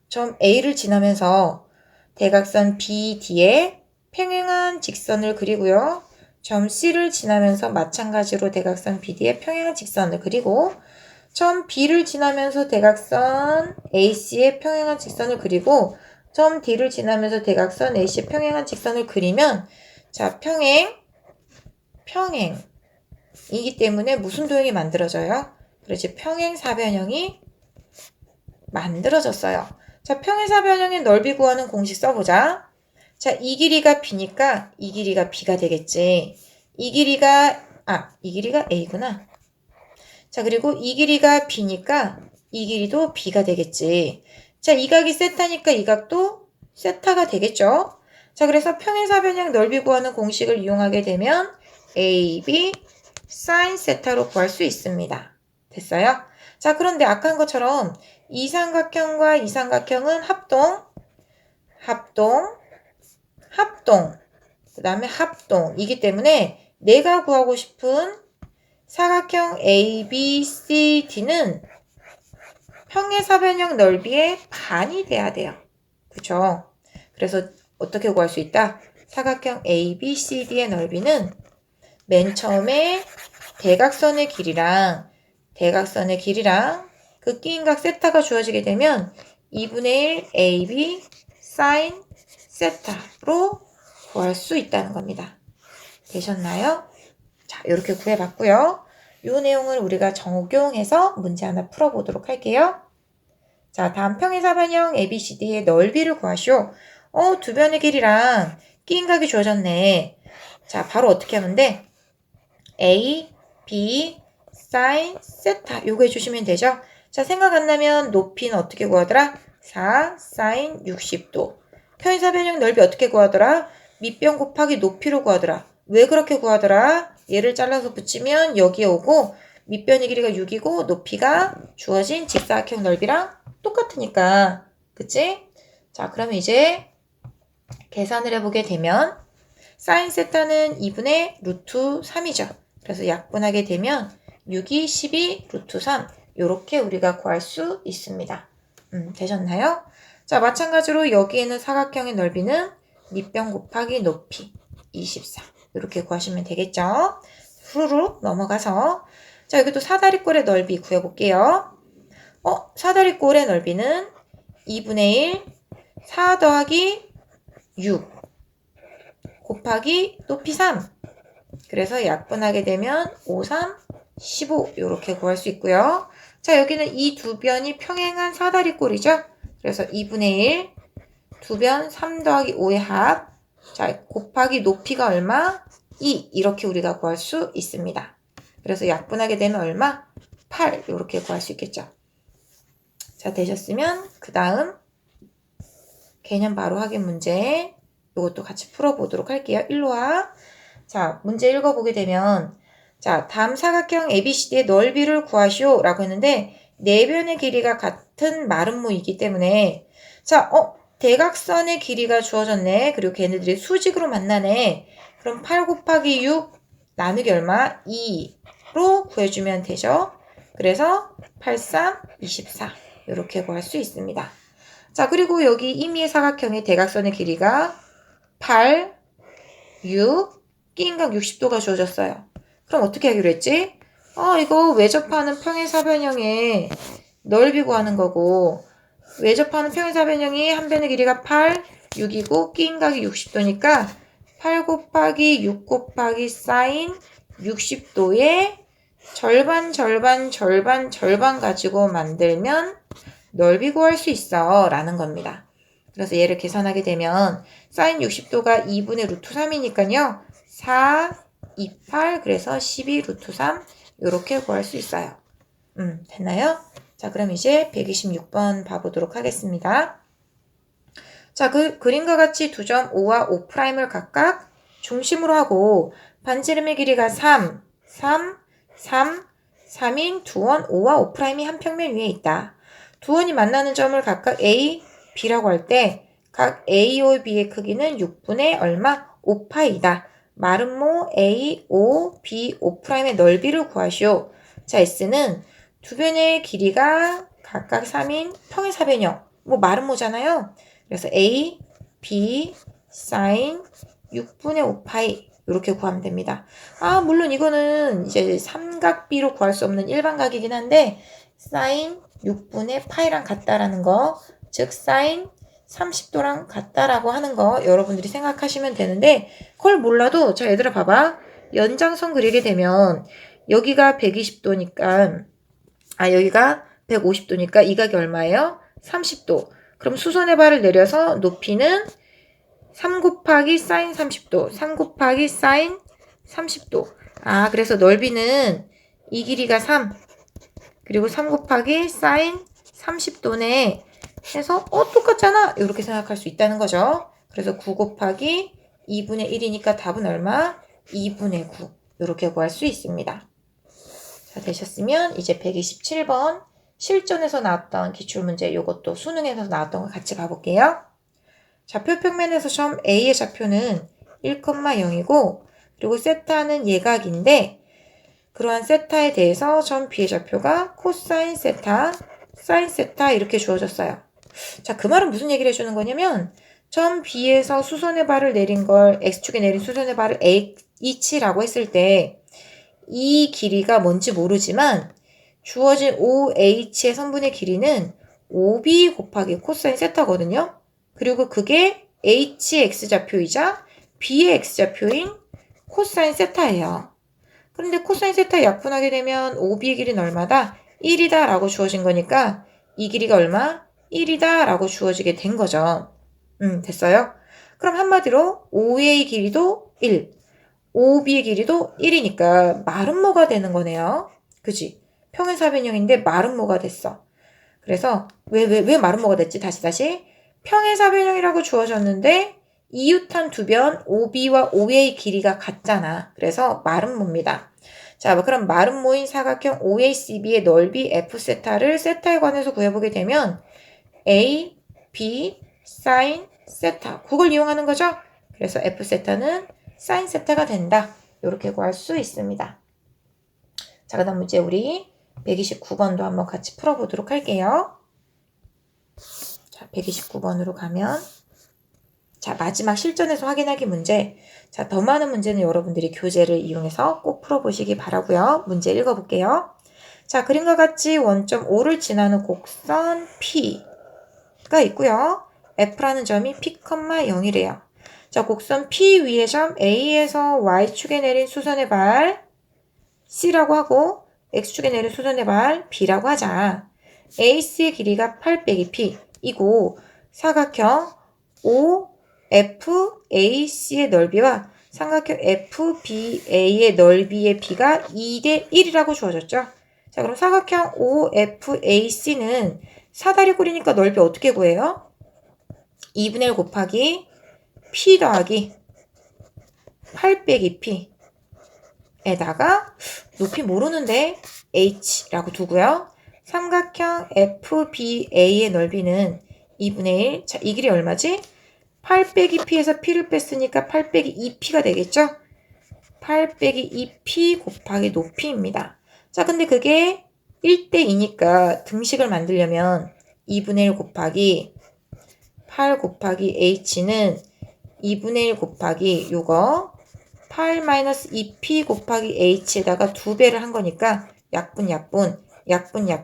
점 A를 지나면서 대각선 BD에 평행한 직선을 그리고요. 점 C를 지나면서 마찬가지로 대각선 BD에 평행한 직선을 그리고 점 B를 지나면서 대각선 AC에 평행한 직선을 그리고 점 D를 지나면서 대각선 AC에 평행한 직선을 그리면 자, 평행이기 때문에 무슨 도형이 만들어져요? 그렇지, 평행사변형이 만들어졌어요. 자, 평행사변형의 넓이 구하는 공식 써보자. 자, 이 길이가 B니까 이 길이가 B가 되겠지. 이 길이가 A구나. 자, 그리고 이 길이가 B니까 이 길이도 B가 되겠지. 자, 이 각이 세타니까 이 각도 세타가 되겠죠. 자, 그래서 평행사변형 넓이 구하는 공식을 이용하게 되면 AB sin 세타로 구할 수 있습니다. 됐어요? 자, 그런데 아까 한 것처럼 이 삼각형과 이 삼각형은 그 다음에 합동이기 때문에 내가 구하고 싶은 사각형 ABCD는 평행사변형 넓이의 반이 돼야 돼요. 그쵸? 그래서 어떻게 구할 수 있다? 사각형 ABCD의 넓이는 맨 처음에 대각선의 길이랑 그 끼인각 세타가 주어지게 되면 2분의 1 AB sin 세타로 구할 수 있다는 겁니다. 되셨나요? 자, 이렇게 구해봤고요. 이 내용을 우리가 적용해서 문제 하나 풀어보도록 할게요. 자, 다음 평행사변형 ABCD의 넓이를 구하시오. 두 변의 길이랑 끼인각이 주어졌네. 자, 바로 어떻게 하면 돼? A, B, sin, 세타 요거 해주시면 되죠. 자, 생각 안 나면 높이는 어떻게 구하더라? 4 sin 60도. 평행사변형 넓이 어떻게 구하더라? 밑변 곱하기 높이로 구하더라. 왜 그렇게 구하더라? 얘를 잘라서 붙이면 여기에 오고 밑변의 길이가 6이고 높이가 주어진 직사각형 넓이랑 똑같으니까. 그치? 자, 그러면 이제 계산을 해보게 되면 sin 세타는 2분의 루트 3이죠. 그래서 약분하게 되면 6이 12 루트 3 이렇게 우리가 구할 수 있습니다. 되셨나요? 자, 마찬가지로 여기에는 사각형의 넓이는 밑변 곱하기 높이 24 이렇게 구하시면 되겠죠. 후루룩 넘어가서 자, 여기도 사다리꼴의 넓이 구해볼게요. 사다리꼴의 넓이는 2분의 1 4 더하기 6 곱하기 높이 3 그래서 약분하게 되면 5, 3, 15 이렇게 구할 수 있고요. 자, 여기는 이 두 변이 평행한 사다리꼴이죠. 그래서 2분의 1 두 변 3 더하기 5의 합 자, 곱하기 높이가 얼마? 2 이렇게 우리가 구할 수 있습니다. 그래서 약분하게 되면 얼마? 8 이렇게 구할 수 있겠죠. 자, 되셨으면 그 다음 개념 바로 확인 문제 이것도 같이 풀어보도록 할게요. 일로 와. 자, 문제 읽어보게 되면 자, 다음 사각형 ABCD의 넓이를 구하시오 라고 했는데 네 변의 길이가 같은 마름모이기 때문에 자, 대각선의 길이가 주어졌네. 그리고 걔네들이 수직으로 만나네. 그럼 8 곱하기 6 나누기 얼마? 2로 구해주면 되죠. 그래서 8, 3, 24 이렇게 구할 수 있습니다. 자, 그리고 여기 임의의 사각형의 대각선의 길이가 8, 6, 끼인각 60도가 주어졌어요. 그럼 어떻게 하기로 했지? 이거 외접하는 평행사변형의 넓이 구하는 거고 외접하는 평행사변형이 한 변의 길이가 8, 6이고 끼인각이 60도니까 8 곱하기 6 곱하기 sin 60도의 절반 가지고 만들면 넓이 구할 수 있어 라는 겁니다. 그래서 얘를 계산하게 되면 sin 60도가 2분의 루트 3이니까요. 4, 2, 8 그래서 12 루트 3 이렇게 구할 수 있어요. 됐나요? 자, 그럼 이제 126번 봐보도록 하겠습니다. 자, 그 그림과 같이 두 점 5와 5'을 각각 중심으로 하고 반지름의 길이가 3, 3, 3, 3인 두 원 5와 5'이 한 평면 위에 있다. 두 원이 만나는 점을 각각 A, B라고 할 때 각 A와 B의 크기는 6분의 얼마? 5파이다. 마름모 A, O, B, O'의 넓이를 구하시오. 자, S는 두 변의 길이가 각각 3인 평행사변형. 마름모잖아요. 그래서 A, B, sin 6분의 5파이 이렇게 구하면 됩니다. 물론 이거는 이제 삼각비로 구할 수 없는 일반각이긴 한데 sin 6분의 파이랑 같다라는 거, 즉 sin 30도랑 같다라고 하는 거 여러분들이 생각하시면 되는데 그걸 몰라도 자, 얘들아 봐봐. 연장선 그리게 되면 여기가 120도니까 여기가 150도니까 이 각이 얼마예요? 30도. 그럼 수선의 발을 내려서 높이는 3 곱하기 sin 30도, 3 곱하기 sin 30도. 그래서 넓이는 이 길이가 3, 그리고 3 곱하기 sin 30도네 해서 똑같잖아 이렇게 생각할 수 있다는 거죠. 그래서 9 곱하기 2분의 1이니까 답은 얼마? 2분의 9 이렇게 구할 수 있습니다. 자, 되셨으면 이제 127번 실전에서 나왔던 기출문제 이것도 수능에서 나왔던 거 같이 가볼게요. 좌표 평면에서 점 A의 좌표는 1,0이고 그리고 세타는 예각인데 그러한 세타에 대해서 점 B의 좌표가 코사인 세타, 사인 세타 이렇게 주어졌어요. 자, 그 말은 무슨 얘기를 해주는 거냐면 점 B에서 수선의 발을 내린 걸 X축에 내린 수선의 발을 H라고 했을 때 이 길이가 뭔지 모르지만 주어진 OH의 선분의 길이는 OB 곱하기 코사인 세타거든요. 그리고 그게 H의 X좌표이자 B의 X좌표인 코사인 세타예요. 그런데 코사인 세타 약분하게 되면 OB의 길이는 얼마다? 1이다 라고 주어진 거니까 이 길이가 얼마? 1이다 라고 주어지게 된 거죠. 됐어요? 그럼 한마디로 OA의 길이도 1, OB의 길이도 1이니까 마름모가 되는 거네요. 그지? 평행사변형인데 마름모가 됐어. 그래서 왜 마름모가 됐지? 다시. 평행사변형이라고 주어졌는데 이웃한 두 변 OB와 OA의 길이가 같잖아. 그래서 마름모입니다. 자, 그럼 마름모인 사각형 OACB의 넓이 F세타를 세타에 관해서 구해보게 되면 A, B, sin 세타 그걸 이용하는 거죠. 그래서 F세타는 sin 세타가 된다. 이렇게 구할 수 있습니다. 자, 그 다음 문제 우리 129번도 한번 같이 풀어보도록 할게요. 자, 129번으로 가면 자, 마지막 실전에서 확인하기 문제. 자, 더 많은 문제는 여러분들이 교재를 이용해서 꼭 풀어보시기 바라고요. 문제 읽어볼게요. 자, 그림과 같이 원점 O를 지나는 곡선 P가 있고요. F라는 점이 P, 0이래요. 자, 곡선 P 위의 점 A에서 Y축에 내린 수선의 발 C라고 하고 X축에 내린 수선의 발 B라고 하자. AC의 길이가 8 빼기 P 이고 사각형 OFAC의 넓이와 삼각형 FBA의 넓이의 B가 2대 1이라고 주어졌죠. 자, 그럼 사각형 OFAC는 사다리꼴이니까 넓이 어떻게 구해요? 2분의 1 곱하기 P 더하기 8 빼기 P에다가 높이 모르는데 H라고 두고요. 삼각형 FBA의 넓이는 2분의 1. 자, 이 길이 얼마지? 8 빼기 P에서 P를 뺐으니까 8 빼기 2P가 되겠죠? 8 빼기 2P 곱하기 높이입니다. 자, 근데 그게 1대2니까 등식을 만들려면 2분의 1 곱하기 8 곱하기 H는 2분의 1 곱하기 요거 8-2P 곱하기 H에다가 2배를 한 거니까 약분해서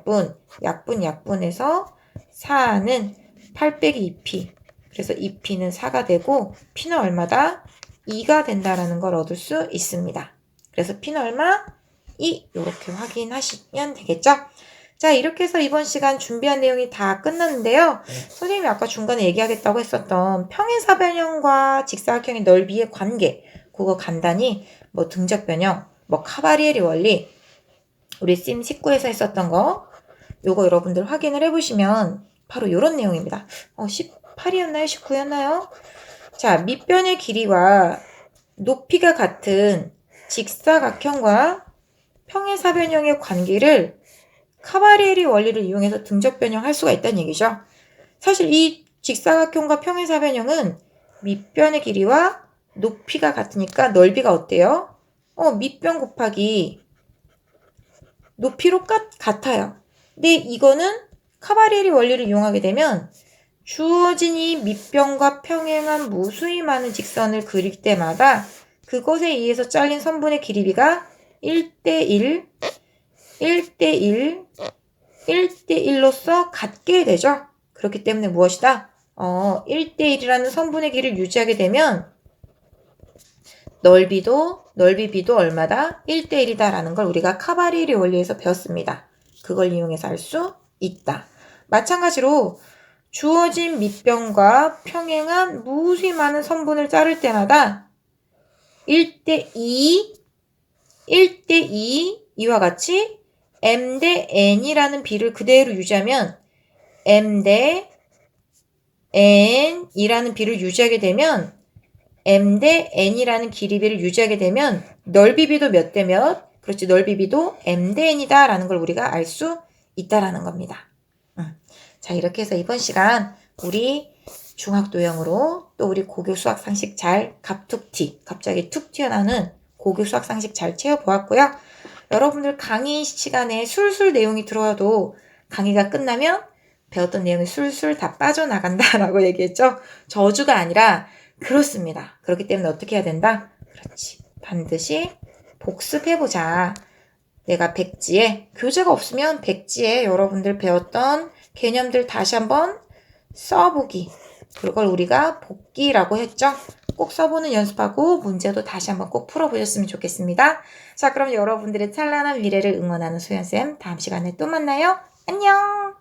4는 8 빼기 2P. 그래서 2P는 4가 되고 P는 얼마다? 2가 된다라는 걸 얻을 수 있습니다. 그래서 P는 얼마? 2 이렇게 확인하시면 되겠죠? 자, 이렇게 해서 이번 시간 준비한 내용이 다 끝났는데요. 선생님이 아까 중간에 얘기하겠다고 했었던 평행사변형과 직사각형의 넓이의 관계 그거 간단히 뭐 등적변형, 뭐 카바리에리 원리 우리 심 19에서 했었던 거 요거 여러분들 확인을 해보시면 바로 이런 내용입니다. 18이었나요? 19였나요? 자, 밑변의 길이와 높이가 같은 직사각형과 평행사변형의 관계를 카바리에리 원리를 이용해서 등적변형 할 수가 있다는 얘기죠. 사실 이 직사각형과 평행사변형은 밑변의 길이와 높이가 같으니까 넓이가 어때요? 밑변 곱하기 높이로 같아요. 근데 이거는 카바리에리 원리를 이용하게 되면 주어진 이 밑변과 평행한 무수히 많은 직선을 그릴 때마다 그것에 의해서 잘린 선분의 길이가 1대1, 1대1, 1대1로서 같게 되죠. 그렇기 때문에 무엇이다? 1대1이라는 선분의 길이를 유지하게 되면 넓이비도 얼마다? 1대1이다 라는 걸 우리가 카바리에리 원리에서 배웠습니다. 그걸 이용해서 알 수 있다. 마찬가지로 주어진 밑변과 평행한 무수히 많은 선분을 자를 때마다 1대2, 이와 같이 m 대 n이라는 비를 그대로 유지하면 m 대 n이라는 비를 유지하게 되면 m 대 n이라는 길이비를 유지하게 되면 넓이비도 몇 대 몇? 그렇지, 넓이비도 m 대 n이다 라는 걸 우리가 알 수 있다라는 겁니다. 자, 이렇게 해서 이번 시간 우리 중학도형으로 또 우리 고교 수학 상식 잘 갑자기 툭 튀어나오는 고교 수학 상식 잘 채워보았고요. 여러분들 강의 시간에 술술 내용이 들어와도 강의가 끝나면 배웠던 내용이 술술 다 빠져나간다라고 얘기했죠. 저주가 아니라 그렇습니다. 그렇기 때문에 어떻게 해야 된다? 그렇지. 반드시 복습해보자. 내가 백지에, 교재가 없으면 백지에 여러분들 배웠던 개념들 다시 한번 써보기. 그걸 우리가 복기라고 했죠. 꼭 써보는 연습하고 문제도 다시 한번 꼭 풀어보셨으면 좋겠습니다. 자, 그럼 여러분들의 찬란한 미래를 응원하는 소연쌤 다음 시간에 또 만나요. 안녕!